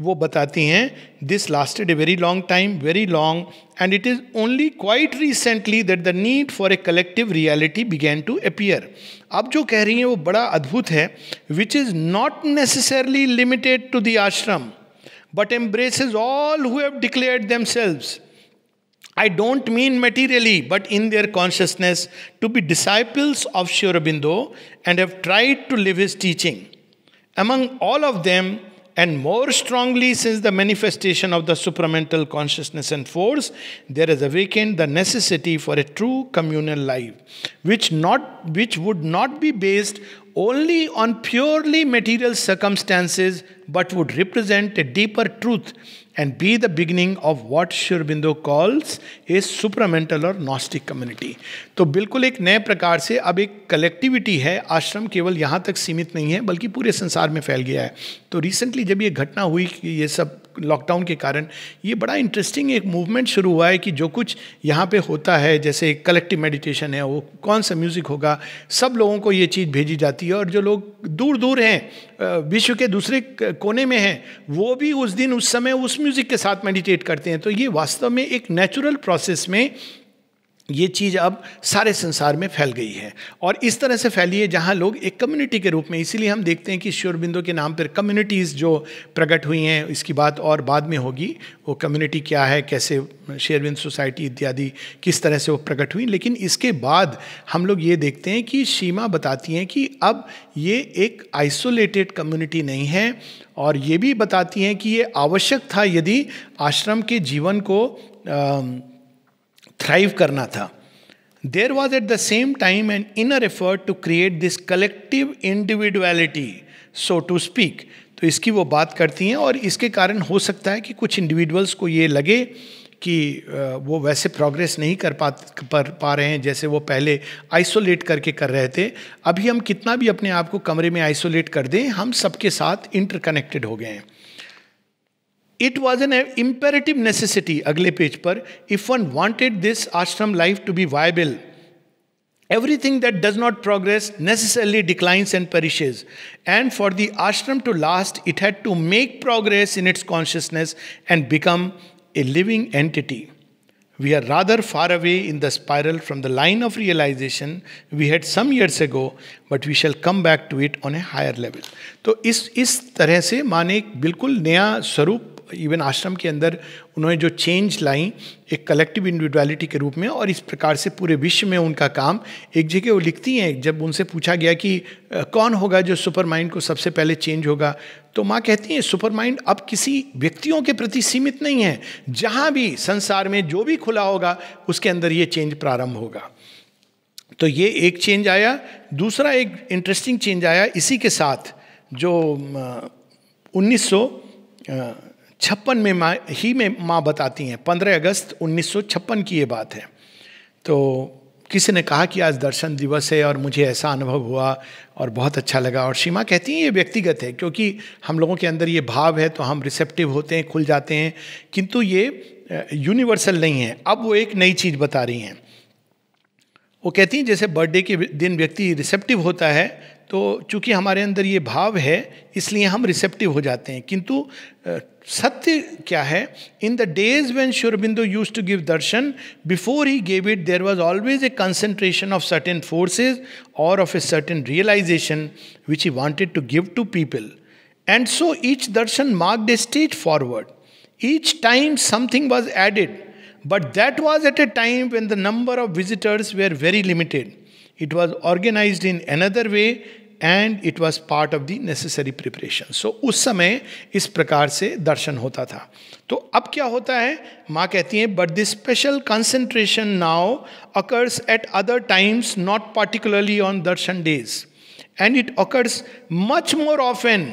वो बताती हैं। This lasted a very long time, very long, and it is only quite recently that the need for a collective reality began to appear. अब जो कह रही हैं वो बड़ा अद्भुत है, which is not necessarily limited to the ashram but embraces all who have declared themselves, I don't mean materially, but in their consciousness, to be disciples of Sri Aurobindo and have tried to live his teaching. Among all of them, and more strongly since the manifestation of the supramental consciousness and force, there has awakened the necessity for a true communal life, which would not be based only on purely material circumstances, but would represent a deeper truth and be the beginning of what Sri Aurobindo calls a supramental or Gnostic community. तो बिल्कुल एक नए प्रकार से अब एक कलेक्टिविटी है। आश्रम केवल यहाँ तक सीमित नहीं है बल्कि पूरे संसार में फैल गया है। तो रिसेंटली जब ये घटना हुई कि ये सब लॉकडाउन के कारण, ये बड़ा इंटरेस्टिंग एक मूवमेंट शुरू हुआ है कि जो कुछ यहाँ पे होता है, जैसे कलेक्टिव मेडिटेशन है, वो कौन सा म्यूज़िक होगा, सब लोगों को ये चीज़ भेजी जाती है, और जो लोग दूर दूर हैं, विश्व के दूसरे कोने में हैं, वो भी उस दिन उस समय उस म्यूज़िक के साथ मेडिटेट करते हैं। तो ये वास्तव में एक नेचुरल प्रोसेस में ये चीज़ अब सारे संसार में फैल गई है, और इस तरह से फैली है जहाँ लोग एक कम्युनिटी के रूप में, इसीलिए हम देखते हैं कि श्री अरबिंदो के नाम पर कम्युनिटीज़ जो प्रकट हुई हैं, इसकी बात और बाद में होगी, वो कम्युनिटी क्या है, कैसे श्री अरविंद सोसाइटी इत्यादि किस तरह से वो प्रकट हुई। लेकिन इसके बाद हम लोग ये देखते हैं कि सीमा बताती हैं कि अब ये एक आइसोलेटेड कम्युनिटी नहीं है, और ये भी बताती हैं कि ये आवश्यक था यदि आश्रम के जीवन को थ्राइव करना था। There was at the same time an inner effort to create this collective individuality, so to speak. तो इसकी वो बात करती हैं, और इसके कारण हो सकता है कि कुछ इंडिविजुअल्स को ये लगे कि वो वैसे प्रोग्रेस नहीं कर पा रहे हैं जैसे वो पहले आइसोलेट करके कर रहे थे। अभी हम कितना भी अपने आप को कमरे में आइसोलेट कर दें, हम सबके साथ इंटरकनेक्टेड हो गए हैं। It was an imperative necessity, अगले पेज पर, if one wanted this ashram life to be viable. Everything that does not progress necessarily declines and perishes. And for the ashram to last, it had to make progress in its consciousness and become a living entity. We are rather far away in the spiral from the line of realization we had some years ago, but we shall come back to it on a higher level. तो इस तरह से माँ ने एक बिल्कुल नया स्वरूप इवन आश्रम के अंदर उन्होंने जो चेंज लाई एक कलेक्टिव इंडिविजुअलिटी के रूप में, और इस प्रकार से पूरे विश्व में उनका काम। एक जगह वो लिखती हैं, जब उनसे पूछा गया कि कौन होगा जो सुपर माइंड को सबसे पहले चेंज होगा, तो माँ कहती हैं सुपर माइंड अब किसी व्यक्तियों के प्रति सीमित नहीं है, जहाँ भी संसार में जो भी खुला होगा उसके अंदर ये चेंज प्रारंभ होगा। तो ये एक चेंज आया। दूसरा एक इंटरेस्टिंग चेंज आया इसी के साथ, जो 1956 में माँ बताती हैं, 15 अगस्त 1956 की ये बात है। तो किसी ने कहा कि आज दर्शन दिवस है और मुझे ऐसा अनुभव हुआ और बहुत अच्छा लगा। और सीमा कहती हैं ये व्यक्तिगत है, क्योंकि हम लोगों के अंदर ये भाव है तो हम रिसेप्टिव होते हैं, खुल जाते हैं, किंतु ये यूनिवर्सल नहीं है। अब वो एक नई चीज़ बता रही हैं। वो कहती हैं जैसे बर्थडे के दिन व्यक्ति रिसेप्टिव होता है, तो चूंकि हमारे अंदर ये भाव है इसलिए हम रिसेप्टिव हो जाते हैं, किंतु सत्य क्या है? In the days when Shri Aurobindo used to give darshan, before he gave it there was always a concentration of certain forces or of a certain realisation which he wanted to give to people, and so each darshan marked a stage forward. Each time something was added, but that was at a time when the number of visitors were very limited. It was organized in another way and it was part of the necessary preparation. So उस समय इस प्रकार से दर्शन होता था. तो अब क्या होता है? माँ कहती हैं but this special concentration now occurs at other times, not particularly on darshan days, and it occurs much more often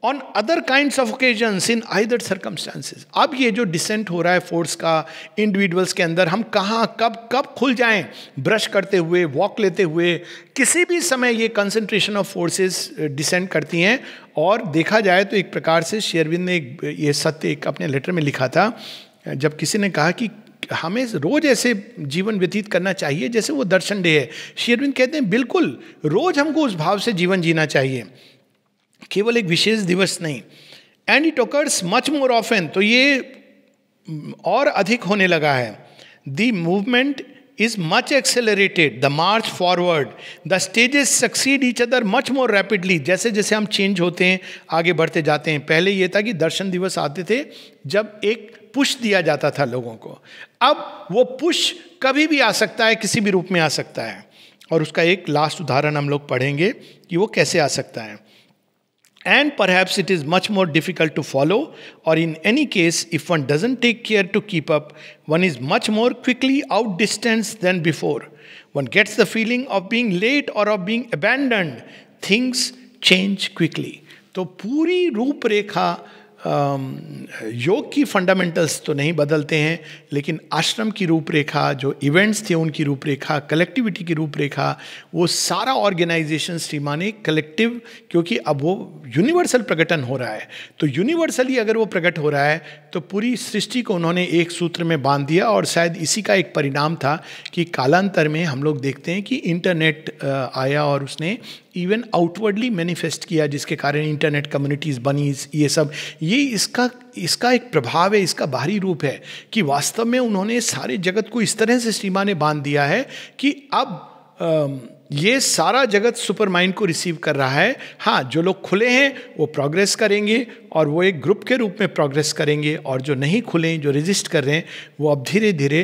on other kinds of occasions in either circumstances. अब ये जो डिसेंट हो रहा है फोर्स का इंडिविजुअल्स के अंदर, हम कहाँ कब खुल जाएं, ब्रश करते हुए, वॉक लेते हुए, किसी भी समय ये कंसंट्रेशन ऑफ फोर्सेस डिसेंट करती हैं. और देखा जाए तो एक प्रकार से श्री अरविंद ने ये सत्य एक अपने लेटर में लिखा था, जब किसी ने कहा कि हमें रोज ऐसे जीवन व्यतीत करना चाहिए जैसे वो दर्शन डे है. श्री अरविंद कहते हैं बिल्कुल रोज हमको उस भाव से जीवन जीना चाहिए, केवल एक विशेष दिवस नहीं. And it occurs much more often, तो ये और अधिक होने लगा है. The movement is much accelerated, the March forward, the stages succeed each other much more rapidly. जैसे जैसे हम चेंज होते हैं, आगे बढ़ते जाते हैं. पहले ये था कि दर्शन दिवस आते थे जब एक पुश दिया जाता था लोगों को, अब वो पुश कभी भी आ सकता है, किसी भी रूप में आ सकता है. और उसका एक लास्ट उदाहरण हम लोग पढ़ेंगे कि वो कैसे आ सकता है. And perhaps it is much more difficult to follow, or in any case, if one doesn't take care to keep up, one is much more quickly outdistanced than before. One gets the feeling of being late or of being abandoned. Things change quickly. तो पूरी रूपरेखा योग की फंडामेंटल्स तो नहीं बदलते हैं, लेकिन आश्रम की रूपरेखा, जो इवेंट्स थे उनकी रूपरेखा, कलेक्टिविटी की रूपरेखा, वो सारा ऑर्गेनाइजेशन श्रीमाने कलेक्टिव, क्योंकि अब वो यूनिवर्सल प्रकटन हो रहा है. तो यूनिवर्सली अगर वो प्रकट हो रहा है तो पूरी सृष्टि को उन्होंने एक सूत्र में बांध दिया. और शायद इसी का एक परिणाम था कि कालांतर में हम लोग देखते हैं कि इंटरनेट आया और उसने इवन आउटवर्डली मैनिफेस्ट किया, जिसके कारण इंटरनेट कम्युनिटीज़ बनी. ये सब ये इसका एक प्रभाव है, इसका बाहरी रूप है कि वास्तव में उन्होंने सारे जगत को इस तरह से श्रीमा ने बांध दिया है कि अब ये सारा जगत सुपर माइंड को रिसीव कर रहा है. हाँ, जो लोग खुले हैं वो प्रोग्रेस करेंगे और वो एक ग्रुप के रूप में प्रोग्रेस करेंगे, और जो नहीं खुले, जो रेजिस्ट कर रहे हैं, वो अब धीरे धीरे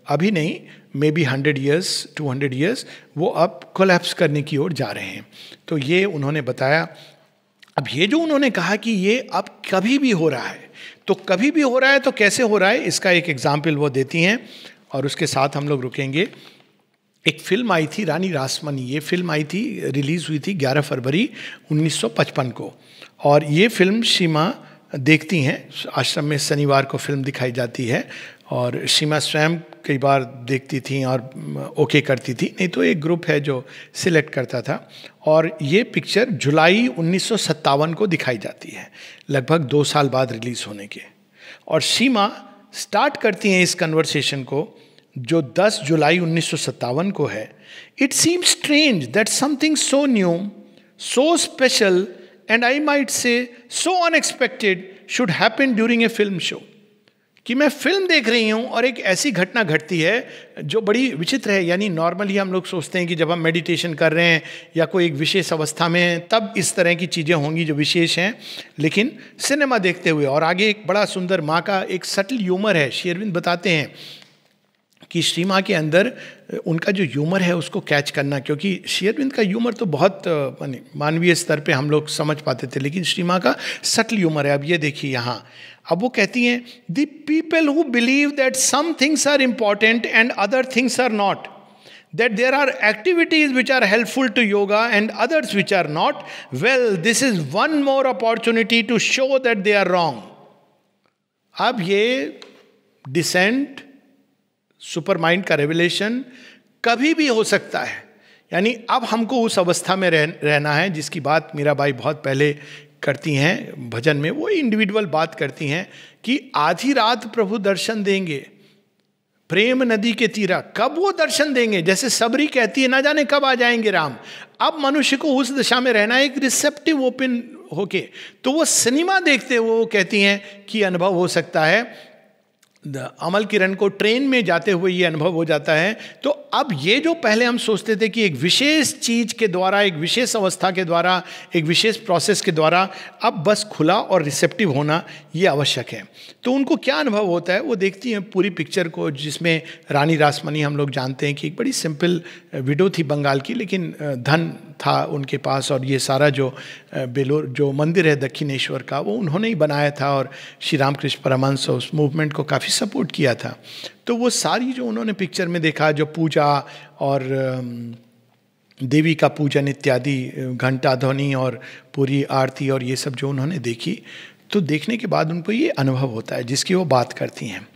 अभी नहीं, मे बी 100 years 200 years, वो अब कोलैप्स करने की ओर जा रहे हैं. तो ये उन्होंने बताया. अब ये जो उन्होंने कहा कि ये अब कभी भी हो रहा है, तो कभी भी हो रहा है तो कैसे हो रहा है, इसका एक एग्जाम्पल वो देती हैं. और उसके साथ हम लोग रुकेंगे. एक फिल्म आई थी रानी रासमणी. ये फिल्म आई थी, रिलीज़ हुई थी 11 फरवरी 1955 को. और ये फिल्म सीमा देखती हैं, आश्रम में शनिवार को फिल्म दिखाई जाती है, और सीमा स्वयं कई बार देखती थी और ओके करती थी, नहीं तो एक ग्रुप है जो सिलेक्ट करता था. और ये पिक्चर जुलाई 1957 को दिखाई जाती है, लगभग 2 साल बाद रिलीज़ होने के. और सीमा स्टार्ट करती हैं इस कन्वर्सेशन को जो 10 जुलाई 1957 को है. It seems strange that something so new, so special, and I might say so unexpected should happen during a film show. कि मैं फिल्म देख रही हूँ और एक ऐसी घटना घटती है जो बड़ी विचित्र है। यानी नॉर्मली हम लोग सोचते हैं कि जब हम मेडिटेशन कर रहे हैं या कोई एक विशेष अवस्था में हैं तब इस तरह की चीज़ें होंगी जो विशेष हैं, लेकिन सिनेमा देखते हुए। और आगे एक बड़ा सुंदर माँ का एक सटल ह्यूमर है। श्री अरविंद बताते हैं कि श्री माँ के अंदर उनका जो ह्यूमर है उसको कैच करना, क्योंकि श्री अरविंद का ह्यूमर तो बहुत मानवीय स्तर पे हम लोग समझ पाते थे, लेकिन श्री माँ का सटल ह्यूमर है। अब ये देखिए यहाँ, अब वो कहती हैं, the people who believe that some things are important and other things are not, that there are activities which are helpful to yoga and others which are not, well, this is one more opportunity to show that they are wrong. अब ये डिसेंट, सुपर माइंड का रेवलेशन कभी भी हो सकता है। यानी अब हमको उस अवस्था में रहना है जिसकी बात मीराबाई बहुत पहले करती हैं भजन में। वो इंडिविजुअल बात करती हैं कि आधी रात प्रभु दर्शन देंगे प्रेम नदी के तीरा। कब वो दर्शन देंगे? जैसे सबरी कहती है ना जाने कब आ जाएंगे राम। अब मनुष्य को उस दिशा में रहना है, एक रिसेप्टिव ओपन होके। तो वो सिनेमा देखते हुए वो कहती हैं कि अनुभव हो सकता है, अमल किरण को ट्रेन में जाते हुए ये अनुभव हो जाता है। तो अब ये जो पहले हम सोचते थे कि एक विशेष चीज के द्वारा, एक विशेष अवस्था के द्वारा, एक विशेष प्रोसेस के द्वारा, अब बस खुला और रिसेप्टिव होना ये आवश्यक है। तो उनको क्या अनुभव होता है? वो देखती हैं पूरी पिक्चर को, जिसमें रानी रासमणी हम लोग जानते हैं कि एक बड़ी सिंपल विडो थी बंगाल की, लेकिन धन था उनके पास, और ये सारा जो बेलोर जो मंदिर है दक्षिणेश्वर का वो उन्होंने ही बनाया था, और श्री रामकृष्ण परमहंस उस मूवमेंट को काफ़ी सपोर्ट किया था। तो वो सारी जो उन्होंने पिक्चर में देखा, जो पूजा और देवी का पूजन इत्यादि, घंटा ध्वनि और पूरी आरती और ये सब जो उन्होंने देखी, तो देखने के बाद उनको ये अनुभव होता है जिसकी वो बात करती हैं।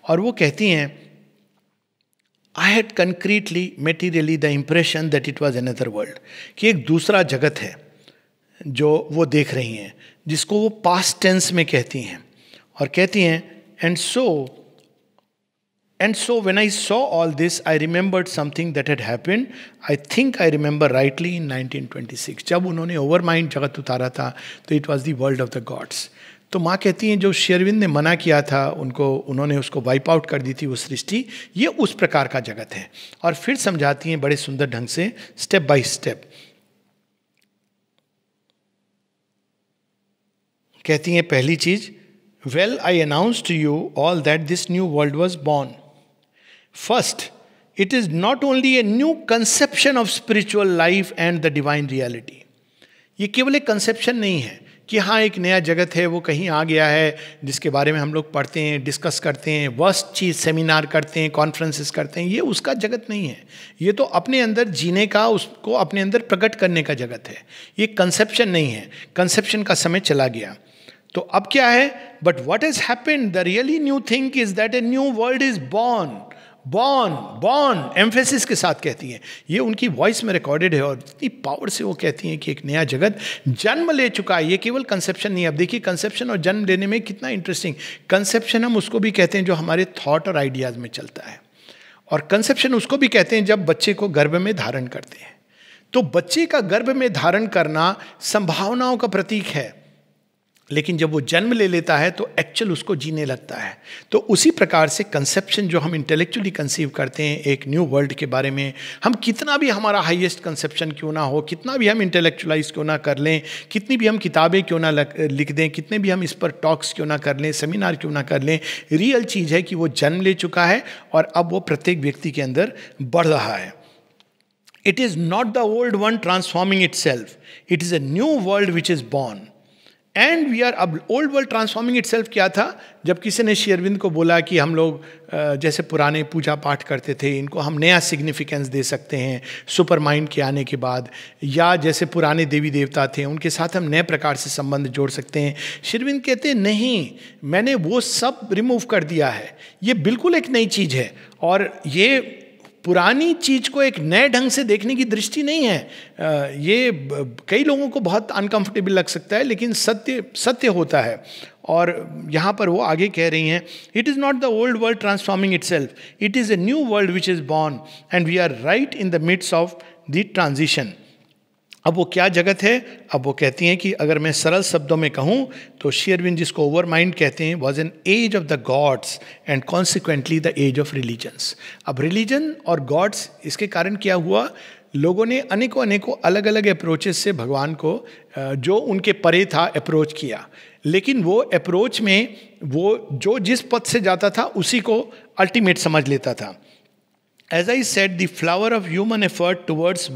और वो कहती हैं, I had concretely, materially the impression that it was another world, कि एक दूसरा जगत है जो वो देख रही हैं, जिसको वो पास्ट टेंस में कहती हैं। और कहती हैं, and so when I saw all this, I remembered something that had happened. I think I remember rightly in 1926. जब उन्होंने ओवरमाइंड जगत उतारा था तो it was the world of the gods. तो माँ कहती हैं जो श्री अरविंद ने मना किया था उनको, उन्होंने उसको वाइप आउट कर दी थी वो सृष्टि, ये उस प्रकार का जगत है। और फिर समझाती हैं बड़े सुंदर ढंग से, स्टेप बाय स्टेप। कहती हैं पहली चीज, well I announce to you all that this new world was born. First, it is not only a new conception of spiritual life and the divine reality. ये केवल एक कंसेप्शन नहीं है कि हाँ एक नया जगत है वो कहीं आ गया है जिसके बारे में हम लोग पढ़ते हैं, डिस्कस करते हैं, वर्स्ट चीज़ सेमिनार करते हैं, कॉन्फ्रेंसेस करते हैं। ये उसका जगत नहीं है। ये तो अपने अंदर जीने का, उसको अपने अंदर प्रकट करने का जगत है। ये कंसेप्शन नहीं है। कंसेप्शन का समय चला गया। तो अब क्या है? But what is happened, the really new thing is that A new world is born. Born emphasis के साथ कहती हैं। ये उनकी वॉइस में रिकॉर्डेड है और इतनी पावर से वो कहती हैं कि एक नया जगत जन्म ले चुका है। ये केवल कंसेप्शन नहीं है। अब देखिए कंसेप्शन और जन्म लेने में कितना इंटरेस्टिंग। कंसेप्शन हम उसको भी कहते हैं जो हमारे थॉट और आइडियाज में चलता है, और कंसेप्शन उसको भी कहते हैं जब बच्चे को गर्भ में धारण करते हैं। तो बच्चे का गर्भ में धारण करना संभावनाओं का प्रतीक है, लेकिन जब वो जन्म ले लेता है तो एक्चुअल उसको जीने लगता है। तो उसी प्रकार से कंसेप्शन जो हम इंटेलेक्चुअली कंसीव करते हैं एक न्यू वर्ल्ड के बारे में, हम कितना भी हमारा हाईएस्ट कंसेप्शन क्यों ना हो, कितना भी हम इंटेलेक्चुअलाइज क्यों ना कर लें, कितनी भी हम किताबें क्यों ना लिख दें, कितने भी हम इस पर टॉक्स क्यों ना कर लें, सेमिनार क्यों ना कर लें, रियल चीज़ है कि वो जन्म ले चुका है और अब वो प्रत्येक व्यक्ति के अंदर बढ़ रहा है। It is not the old one transforming itself, it is a new world which is born and we are. अब old world transforming itself क्या था? जब किसी ने श्री अरविंद को बोला कि हम लोग जैसे पुराने पूजा पाठ करते थे, इनको हम नया सिग्निफिकेंस दे सकते हैं सुपर माइंड के आने के बाद, या जैसे पुराने देवी देवता थे उनके साथ हम नए प्रकार से संबंध जोड़ सकते हैं। श्री अरविंद कहते हैं नहीं, मैंने वो सब रिमूव कर दिया है। ये बिल्कुल एक नई चीज़ है, और ये पुरानी चीज को एक नए ढंग से देखने की दृष्टि नहीं है। ये कई लोगों को बहुत अनकंफर्टेबल लग सकता है, लेकिन सत्य होता है। और यहाँ पर वो आगे कह रही हैं, it is not the old world transforming itself, it is a new world which is born and we are right in the midst of the transition. अब वो क्या जगत है? अब वो कहती हैं कि अगर मैं सरल शब्दों में कहूँ तो श्री अरविंद जिसको ओवर माइंड कहते हैं, was an age of the gods and consequently the age of religions. अब रिलीजन और गॉड्स, इसके कारण क्या हुआ, लोगों ने अनेकों अनेकों अलग अलग अप्रोचेस से भगवान को जो उनके परे था अप्रोच किया, लेकिन वो अप्रोच में वो जो जिस पथ से जाता था उसी को अल्टीमेट समझ लेता था। As I said, the flower of human effort towards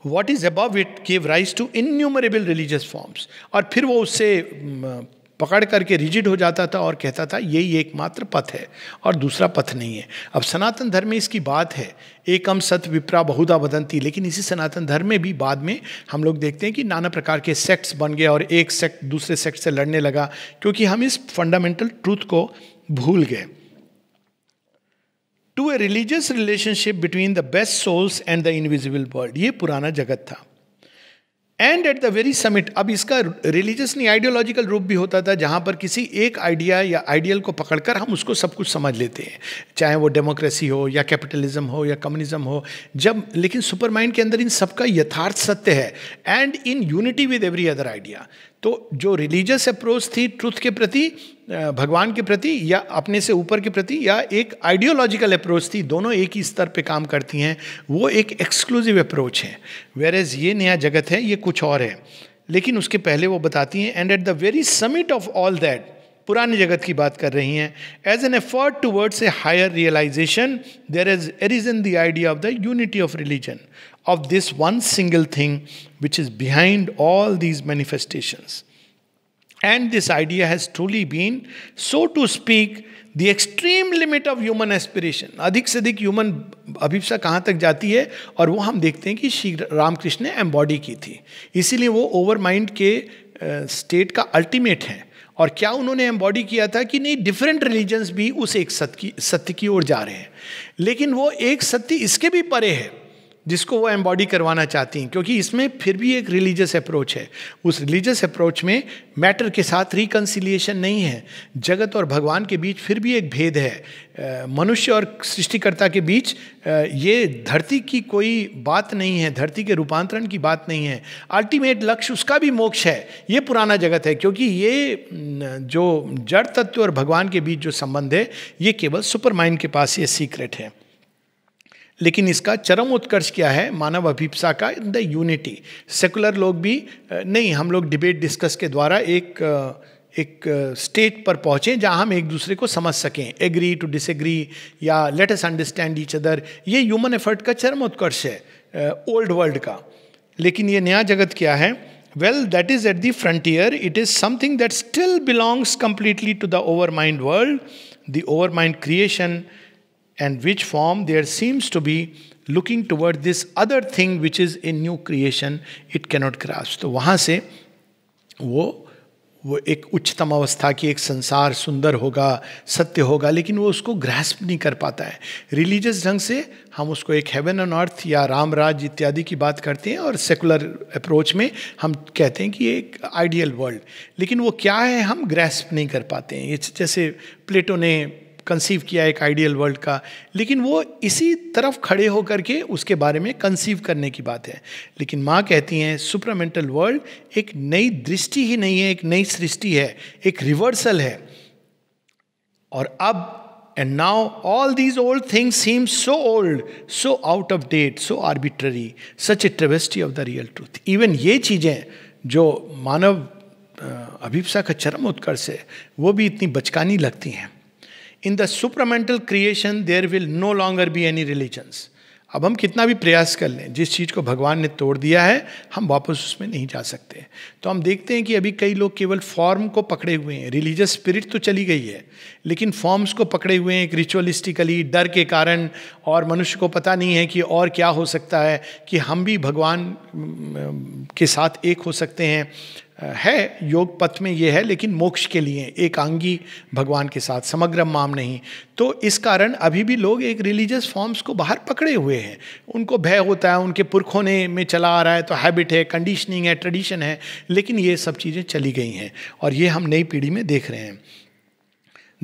what is above it gave rise to innumerable religious forms। और फिर वो उससे पकड़ करके रिजिड हो जाता था और कहता था यही एकमात्र पथ है और दूसरा पथ नहीं है। अब सनातन धर्म में इसकी बात है, एकम सत विप्रा बहुधा वदंती, लेकिन इसी सनातन धर्म में भी बाद में हम लोग देखते हैं कि नाना प्रकार के सेक्ट्स बन गए और एक सेक्ट दूसरे सेक्ट से लड़ने लगा, क्योंकि हम इस फंडामेंटल ट्रूथ को भूल गए। To a religious relationship between the best souls and the invisible world, ये पुराना जगत था। And at the very summit, अब इसका रिलीजियस नहीं आइडियोलॉजिकल रूप भी होता था, जहाँ पर किसी एक आइडिया या आइडियल को पकड़कर हम उसको सब कुछ समझ लेते हैं, चाहे वो डेमोक्रेसी हो या कैपिटलिज्म हो या कम्युनिज्म हो। जब लेकिन सुपर माइंड के अंदर इन सबका यथार्थ सत्य है and in unity with every other idea. तो जो रिलीजियस अप्रोच थी ट्रुथ के प्रति, भगवान के प्रति या अपने से ऊपर के प्रति, या एक आइडियोलॉजिकल अप्रोच थी, दोनों एक ही स्तर पे काम करती हैं, वो एक एक्सक्लूसिव अप्रोच है। वेरेज ये नया जगत है, ये कुछ और है। लेकिन उसके पहले वो बताती हैं, and at the very summit of all that, पुराने जगत की बात कर रही हैं, as an effort towards a higher realization there is arisen the idea of the unity of religion, of this one single thing which is behind all these manifestations. And this idea has truly been, so to speak, the extreme limit of human aspiration। अधिक से अधिक ह्यूमन अभिप्सा कहाँ तक जाती है, और वो हम देखते हैं कि श्री रामकृष्ण ने एम्बॉडी की थी, इसीलिए वो ओवर माइंड के स्टेट का अल्टीमेट है। और क्या उन्होंने एम्बॉडी किया था कि नहीं, डिफरेंट रिलीजन्स भी उस एक सत्य की ओर जा रहे हैं, लेकिन वो एक सत्य इसके भी परे है जिसको वो एम्बॉडी करवाना चाहती हैं, क्योंकि इसमें फिर भी एक रिलीजियस अप्रोच है। उस रिलीजियस अप्रोच में मैटर के साथ रिकन्सिलिएशन नहीं है, जगत और भगवान के बीच फिर भी एक भेद है, मनुष्य और सृष्टिकर्ता के बीच ये धरती की कोई बात नहीं है, धरती के रूपांतरण की बात नहीं है। अल्टीमेट लक्ष्य उसका भी मोक्ष है। ये पुराना जगत है, क्योंकि ये जो जड़ तत्व और भगवान के बीच जो संबंध है, ये केवल सुपर माइंड के पास ये सीक्रेट है। लेकिन इसका चरम उत्कर्ष क्या है, मानव अभिप्सा का, द यूनिटी। सेकुलर लोग भी नहीं, हम लोग डिबेट डिस्कस के द्वारा एक स्टेज पर पहुँचें जहाँ हम एक दूसरे को समझ सकें, एग्री टू डिसएग्री या let us understand each other. ये ह्यूमन एफर्ट का चरम उत्कर्ष है ओल्ड वर्ल्ड का। लेकिन ये नया जगत क्या है? Well, that is at the frontier, it is something that still belongs completely to the overmind world, the overmind creation, and which form there seems to be looking toward this other thing which is a new creation it cannot grasp। तो वहाँ से वो एक उच्चतम अवस्था की, एक संसार सुंदर होगा, सत्य होगा, लेकिन वो उसको ग्रास्प नहीं कर पाता है। रिलीजियस ढंग से हम उसको एक हेवन ऑन अर्थ या राम राज इत्यादि की बात करते हैं, और सेकुलर अप्रोच में हम कहते हैं कि एक आइडियल वर्ल्ड, लेकिन वो क्या है हम ग्रास्प नहीं कर पाते हैं। जैसे प्लेटो ने कंसीव किया एक आइडियल वर्ल्ड का, लेकिन वो इसी तरफ खड़े होकर के उसके बारे में कंसीव करने की बात है। लेकिन माँ कहती हैं सुपरामेंटल वर्ल्ड एक नई दृष्टि ही नहीं है, एक नई सृष्टि है, एक रिवर्सल है। और अब and now all these old things seem so old, so out of date, so arbitrary, such a travesty of the real truth. Even ये चीज़ें जो मानव अभिप्सा का चरम उत्कर्ष है, वो भी इतनी बचकानी लगती हैं। In the supramental creation there will no longer be any religions। अब हम कितना भी प्रयास कर लें, जिस चीज़ को भगवान ने तोड़ दिया है हम वापस उसमें नहीं जा सकते। तो हम देखते हैं कि अभी कई लोग केवल फॉर्म को पकड़े हुए हैं। रिलीजियस स्पिरिट तो चली गई है, लेकिन फॉर्म्स को पकड़े हुए हैं, एक रिचुअलिस्टिकली, डर के कारण, और मनुष्य को पता नहीं है कि और क्या हो सकता है, कि हम भी भगवान के साथ एक हो सकते हैं। है योग पथ में ये है, लेकिन मोक्ष के लिए एकांगी भगवान के साथ, समग्र माम नहीं। तो इस कारण अभी भी लोग एक रिलीजियस फॉर्म्स को बाहर पकड़े हुए हैं। उनको भय होता है, उनके पुरखों ने में चला आ रहा है, तो हैबिट है, कंडीशनिंग है, ट्रेडिशन है, लेकिन ये सब चीज़ें चली गई हैं, और ये हम नई पीढ़ी में देख रहे हैं।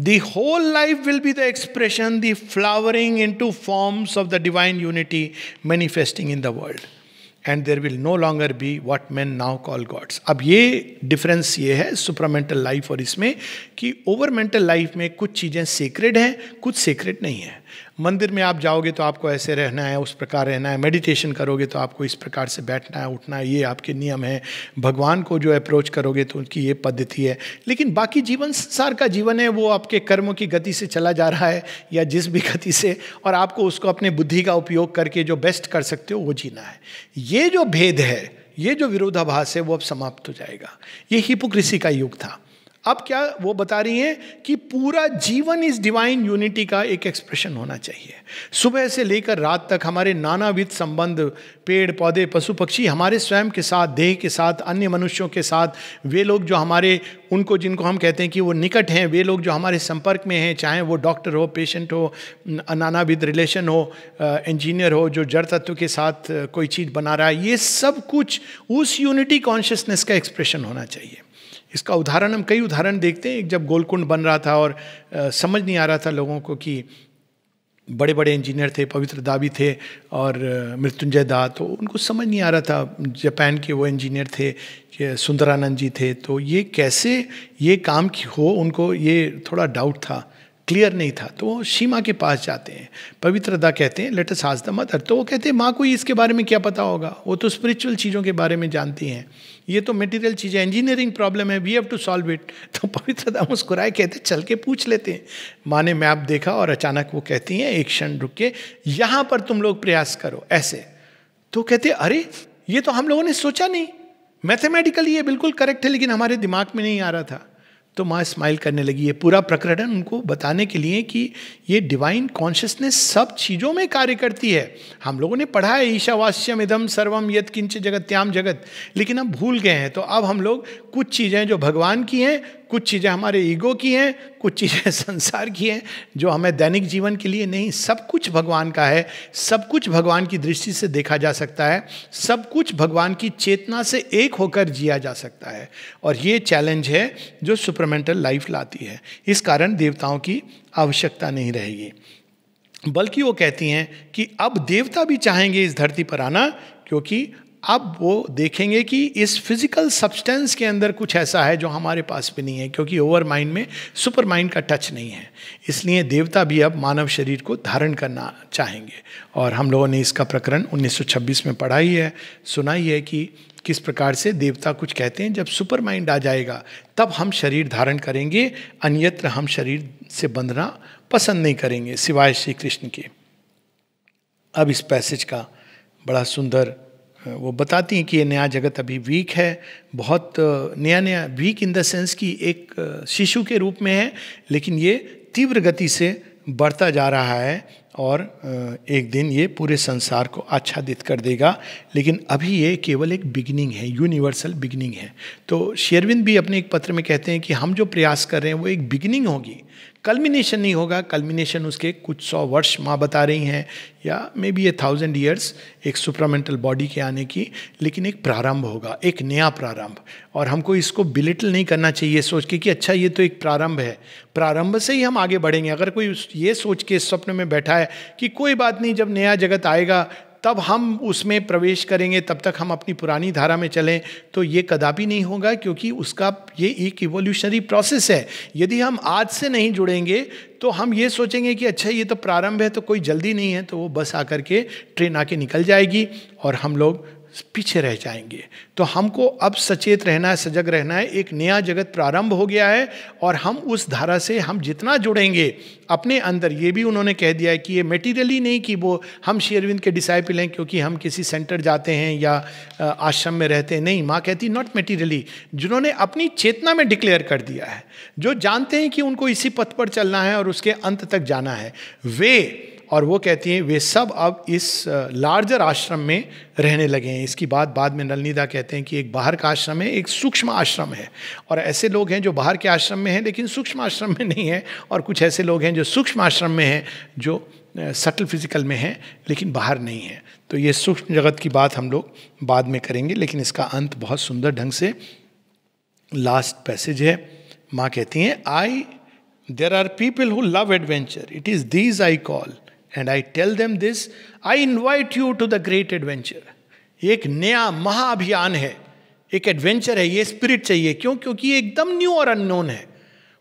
The whole life will be the expression, the flowering into forms of the divine unity manifesting in the world। And there will no longer be what men now call gods. अब ये डिफरेंस ये है सुप्रामेंटल लाइफ और इसमें, कि ओवर मेंटल लाइफ में कुछ चीज़ें सीक्रेट हैं, कुछ सीक्रेट नहीं है। मंदिर में आप जाओगे तो आपको ऐसे रहना है, उस प्रकार रहना है। मेडिटेशन करोगे तो आपको इस प्रकार से बैठना है, उठना है, ये आपके नियम है। भगवान को जो अप्रोच करोगे तो उनकी ये पद्धति है। लेकिन बाकी जीवन, संसार का जीवन है, वो आपके कर्मों की गति से चला जा रहा है, या जिस भी गति से, और आपको उसको अपने बुद्धि का उपयोग करके जो बेस्ट कर सकते हो वो जीना है। ये जो भेद है, ये जो विरोधाभास है, वो अब समाप्त हो जाएगा। ये हिपोक्रेसी का युग था। अब क्या वो बता रही हैं कि पूरा जीवन इस डिवाइन यूनिटी का एक एक्सप्रेशन होना चाहिए। सुबह से लेकर रात तक हमारे नानाविध संबंध, पेड़ पौधे, पशु पक्षी, हमारे स्वयं के साथ, देह के साथ, अन्य मनुष्यों के साथ, वे लोग जो हमारे, उनको जिनको हम कहते हैं कि वो निकट हैं, वे लोग जो हमारे संपर्क में हैं, चाहे वो डॉक्टर हो, पेशेंट हो, नानाविध रिलेशन हो, इंजीनियर हो जो जड़ तत्व के साथ कोई चीज़ बना रहा है, ये सब कुछ उस यूनिटी कॉन्शियसनेस का एक्सप्रेशन होना चाहिए। इसका उदाहरण हम कई उदाहरण देखते हैं। जब गोलकुंड बन रहा था और समझ नहीं आ रहा था लोगों को, कि बड़े बड़े इंजीनियर थे, पवित्र दा भी थे और मृत्युंजय दा, तो उनको समझ नहीं आ रहा था। जापान के वो इंजीनियर थे, सुंदरानंद जी थे, तो ये कैसे ये काम हो, उनको ये थोड़ा डाउट था, क्लियर नहीं था। तो वो शीमा के पास जाते हैं, पवित्रदा कहते हैं let us ask the mother. तो वो कहते हैं माँ को इसके बारे में क्या पता होगा, वो तो स्पिरिचुअल चीज़ों के बारे में जानती हैं, ये तो मटेरियल चीज़ें, इंजीनियरिंग प्रॉब्लम है, we have to solve it. तो पवित्रदा मुस्कुराए, कहते चल के पूछ लेते हैं। माँ ने मैप देखा और अचानक वो कहती हैं एक क्षण रुक के, यहाँ पर तुम लोग प्रयास करो ऐसे। तो कहते अरे ये तो हम लोगों ने सोचा नहीं, मैथमेटिकली ये बिल्कुल करेक्ट है, लेकिन हमारे दिमाग में नहीं आ रहा था। तो माँ स्माइल करने लगी। ये पूरा प्रकरण उनको बताने के लिए कि ये डिवाइन कॉन्शियसनेस सब चीज़ों में कार्य करती है। हम लोगों ने पढ़ा है ईशावास्यम इदम सर्वम यत् किंच जगत्याम जगत, लेकिन हम भूल गए हैं। तो अब हम लोग कुछ चीज़ें जो भगवान की हैं, कुछ चीज़ें हमारे ईगो की हैं, कुछ चीज़ें संसार की हैं जो हमें दैनिक जीवन के लिए नहीं, सब कुछ भगवान का है, सब कुछ भगवान की दृष्टि से देखा जा सकता है, सब कुछ भगवान की चेतना से एक होकर जिया जा सकता है। और ये चैलेंज है जो सुपरमेंटल लाइफ लाती है। इस कारण देवताओं की आवश्यकता नहीं रहेगी। बल्कि वो कहती हैं कि अब देवता भी चाहेंगे इस धरती पर आना, क्योंकि अब वो देखेंगे कि इस फिजिकल सब्सटेंस के अंदर कुछ ऐसा है जो हमारे पास भी नहीं है, क्योंकि ओवर माइंड में सुपर माइंड का टच नहीं है। इसलिए देवता भी अब मानव शरीर को धारण करना चाहेंगे। और हम लोगों ने इसका प्रकरण 1926 में पढ़ा ही है, सुना ही है कि किस प्रकार से देवता कुछ कहते हैं, जब सुपर माइंड आ जाएगा तब हम शरीर धारण करेंगे, अन्यत्र हम शरीर से बंधना पसंद नहीं करेंगे सिवाय श्री कृष्ण के। अब इस पैसेज का बड़ा सुंदर वो बताती हैं कि ये नया जगत अभी वीक है, बहुत नया नया, वीक इन द सेंस कि एक शिशु के रूप में है, लेकिन ये तीव्र गति से बढ़ता जा रहा है और एक दिन ये पूरे संसार को आच्छादित कर देगा। लेकिन अभी ये केवल एक बिगिनिंग है, यूनिवर्सल बिगिनिंग है। तो शेरविंद भी अपने एक पत्र में कहते हैं कि हम जो प्रयास कर रहे हैं वो एक बिगिनिंग होगी, कल्मिनेशन नहीं होगा। कल्मिनेशन उसके कुछ 100 वर्ष माँ बता रही हैं, या मे बी 1000 ईयर्स एक सुपरामेंटल बॉडी के आने की, लेकिन एक प्रारंभ होगा, एक नया प्रारंभ। और हमको इसको बिलिटल नहीं करना चाहिए सोच के कि अच्छा ये तो एक प्रारंभ है, प्रारंभ से ही हम आगे बढ़ेंगे। अगर कोई ये सोच के स्वप्न में बैठा है कि कोई बात नहीं, जब नया जगत आएगा तब हम उसमें प्रवेश करेंगे, तब तक हम अपनी पुरानी धारा में चलें, तो ये कदापि नहीं होगा, क्योंकि उसका ये एक इवोल्यूशनरी प्रोसेस है। यदि हम आज से नहीं जुड़ेंगे तो हम ये सोचेंगे कि अच्छा ये तो प्रारंभ है, तो कोई जल्दी नहीं है, तो वो बस आकर के ट्रेन आके निकल जाएगी और हम लोग पीछे रह जाएंगे। तो हमको अब सचेत रहना है, सजग रहना है। एक नया जगत प्रारंभ हो गया है और हम उस धारा से हम जितना जुड़ेंगे अपने अंदर, ये भी उन्होंने कह दिया है कि ये मेटीरियली नहीं कि वो हम श्री अरविंद के डिसाइपल हैं क्योंकि हम किसी सेंटर जाते हैं या आश्रम में रहते हैं, नहीं। माँ कहती नॉट मेटीरियली, जिन्होंने अपनी चेतना में डिक्लेयर कर दिया है, जो जानते हैं कि उनको इसी पथ पर चलना है और उसके अंत तक जाना है, वे, और वो कहती हैं वे सब अब इस लार्जर आश्रम में रहने लगे हैं। इसकी बात बाद में नलनीदा कहते हैं कि एक बाहर का आश्रम है, एक सूक्ष्म आश्रम है, और ऐसे लोग हैं जो बाहर के आश्रम में हैं लेकिन सूक्ष्म आश्रम में नहीं है, और कुछ ऐसे लोग हैं जो सूक्ष्म आश्रम में हैं, जो सटल फिजिकल में हैं लेकिन बाहर नहीं है। तो ये सूक्ष्म जगत की बात हम लोग बाद में करेंगे, लेकिन इसका अंत बहुत सुंदर ढंग से लास्ट पैसेज है। माँ कहती हैं there are people who love adventure. It is these I call. And I tell them this, I invite you to the great adventure. ये एक नया महाअभियान है, एक एडवेंचर है, ये स्पिरिट चाहिए। क्यों? क्योंकि ये एकदम न्यू और अननोन है।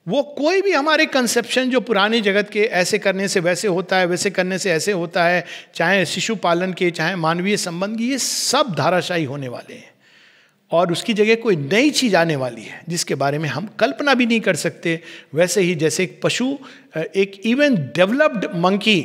वो कोई भी हमारे कंसेप्शन जो पुराने जगत के, ऐसे करने से वैसे होता है, वैसे करने से ऐसे होता है, चाहे शिशु पालन के, चाहे मानवीय संबंध की, ये सब धाराशायी होने वाले हैं। और उसकी जगह कोई नई चीज आने वाली है जिसके बारे में हम कल्पना भी नहीं कर सकते। वैसे ही जैसे एक पशु, एक इवन डेवलप्ड मंकी,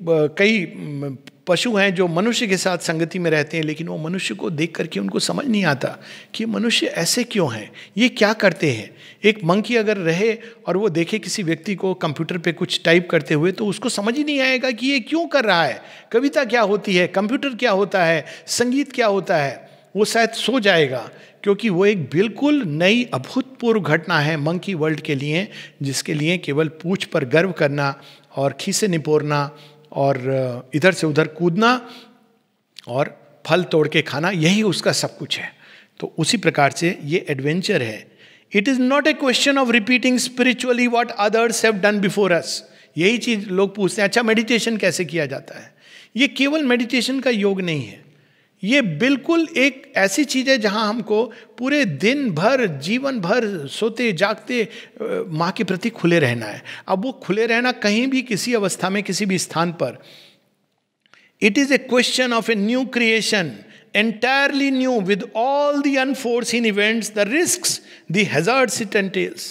कई पशु हैं जो मनुष्य के साथ संगति में रहते हैं, लेकिन वो मनुष्य को देख करके उनको समझ नहीं आता कि मनुष्य ऐसे क्यों हैं, ये क्या करते हैं। एक मंकी अगर रहे और वो देखे किसी व्यक्ति को कंप्यूटर पे कुछ टाइप करते हुए, तो उसको समझ ही नहीं आएगा कि ये क्यों कर रहा है, कविता क्या होती है, कंप्यूटर क्या होता है, संगीत क्या होता है। वो शायद सो जाएगा, क्योंकि वो एक बिल्कुल नई अभूतपूर्व घटना है मंकी वर्ल्ड के लिए, जिसके लिए केवल पूंछ पर गर्व करना और खीसे निपोरना और इधर से उधर कूदना और फल तोड़ के खाना, यही उसका सब कुछ है। तो उसी प्रकार से ये एडवेंचर है। It is not a question of repeating spiritually what others have done before us. यही चीज लोग पूछते हैं, अच्छा मेडिटेशन कैसे किया जाता है। ये केवल मेडिटेशन का योग नहीं है, ये बिल्कुल एक ऐसी चीज है जहां हमको पूरे दिन भर, जीवन भर सोते जागते माँ के प्रति खुले रहना है। अब वो खुले रहना कहीं भी, किसी अवस्था में, किसी भी स्थान पर, it is a question of a new creation, entirely new, with all the unforeseen events, the risks, the hazards it entails.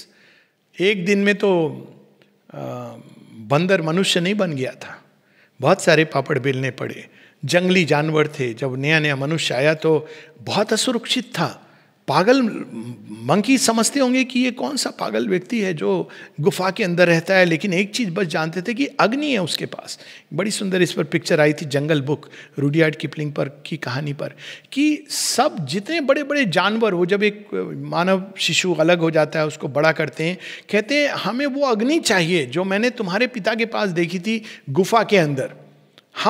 एक दिन में तो बंदर मनुष्य नहीं बन गया था, बहुत सारे पापड़ बेलने पड़े, जंगली जानवर थे। जब नया नया मनुष्य आया तो बहुत असुरक्षित था। पागल मंकी समझते होंगे कि ये कौन सा पागल व्यक्ति है जो गुफा के अंदर रहता है, लेकिन एक चीज बस जानते थे कि अग्नि है उसके पास। बड़ी सुंदर इस पर पिक्चर आई थी जंगल बुक, रुडियार्ड किपलिंग पर की कहानी पर, कि सब जितने बड़े बड़े जानवर, वो जब एक मानव शिशु अलग हो जाता है, उसको बड़ा करते हैं, कहते हैं हमें वो अग्नि चाहिए जो मैंने तुम्हारे पिता के पास देखी थी गुफा के अंदर,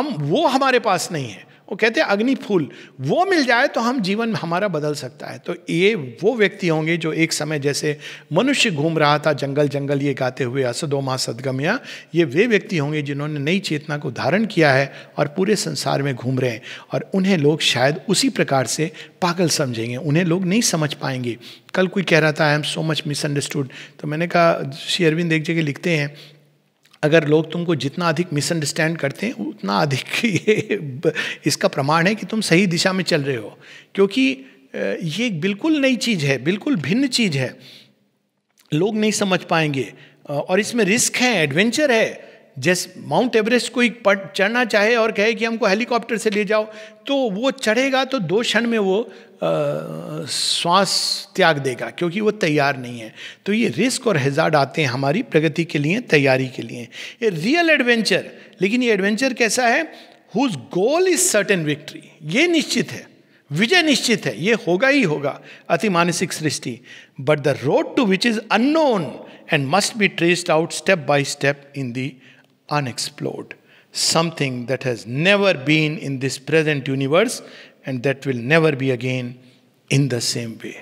वो हमारे पास नहीं है। वो कहते हैं अग्नि फूल, वो मिल जाए तो हम जीवन हमारा बदल सकता है। तो ये वो व्यक्ति होंगे जो एक समय जैसे मनुष्य घूम रहा था जंगल जंगल ये गाते हुए असदो मा सदगमया, ये वे व्यक्ति होंगे जिन्होंने नई चेतना को धारण किया है और पूरे संसार में घूम रहे हैं। और उन्हें लोग शायद उसी प्रकार से पागल समझेंगे, उन्हें लोग नहीं समझ पाएंगे। कल कोई कह रहा था I am so much misunderstood, तो मैंने कहा, श्री अरविंद एक जगह लिखते हैं, अगर लोग तुमको जितना अधिक मिसअंडरस्टैंड करते हैं उतना अधिक ये इसका प्रमाण है कि तुम सही दिशा में चल रहे हो, क्योंकि ये बिल्कुल नई चीज़ है, बिल्कुल भिन्न चीज़ है, लोग नहीं समझ पाएंगे और इसमें रिस्क है, एडवेंचर है। जैसे माउंट एवरेस्ट कोई चढ़ना चाहे और कहे कि हमको हेलीकॉप्टर से ले जाओ, तो वो चढ़ेगा तो 2 क्षण में वो श्वास त्याग देगा, क्योंकि वो तैयार नहीं है। तो ये रिस्क और हैजार्ड आते हैं हमारी प्रगति के लिए, तैयारी के लिए। ये रियल एडवेंचर, लेकिन ये एडवेंचर कैसा है? Whose goal is certain victory, ये निश्चित है, विजय निश्चित है, ये होगा ही होगा, अति मानसिक सृष्टि। But the road to which is unknown and must be traced out step by step in the unexplored, something that has never been in this present universe and that will never be again in the same way.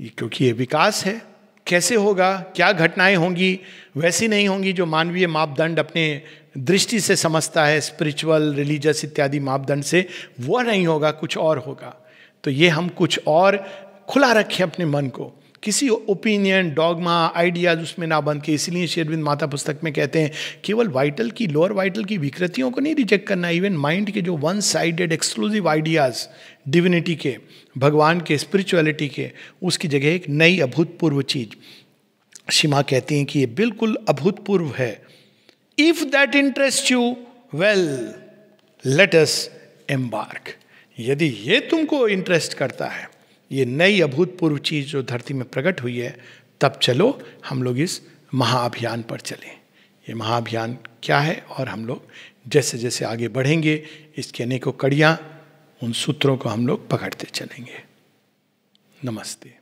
क्योंकि ये विकास है, कैसे होगा, क्या घटनाएं होंगी, वैसी नहीं होंगी जो मानवीय मापदंड अपने दृष्टि से समझता है, स्पिरिचुअल, रिलीजियस इत्यादि मापदंड से, वो नहीं होगा, कुछ और होगा। तो ये हम कुछ और खुला रखें अपने मन को, किसी ओपिनियन, डॉगमा, आइडियाज उसमें ना बन के। इसलिए श्री अरविंद माता पुस्तक में कहते हैं केवल वाइटल की, लोअर वाइटल की विकृतियों को नहीं रिजेक्ट करना, इवन माइंड के जो one sided exclusive ideas, divinity के, भगवान के, स्पिरिचुअलिटी के, उसकी जगह एक नई अभूतपूर्व चीज। शिमा कहती हैं कि ये बिल्कुल अभूतपूर्व है। If that interest you, well let us embark. यदि ये तुमको इंटरेस्ट करता है, ये नई अभूतपूर्व चीज़ जो धरती में प्रकट हुई है, तब चलो हम लोग इस महाअभियान पर चलें। ये महाअभियान क्या है, और हम लोग जैसे जैसे आगे बढ़ेंगे इसके अनेकों कड़ियाँ, उन सूत्रों को हम लोग पकड़ते चलेंगे। नमस्ते।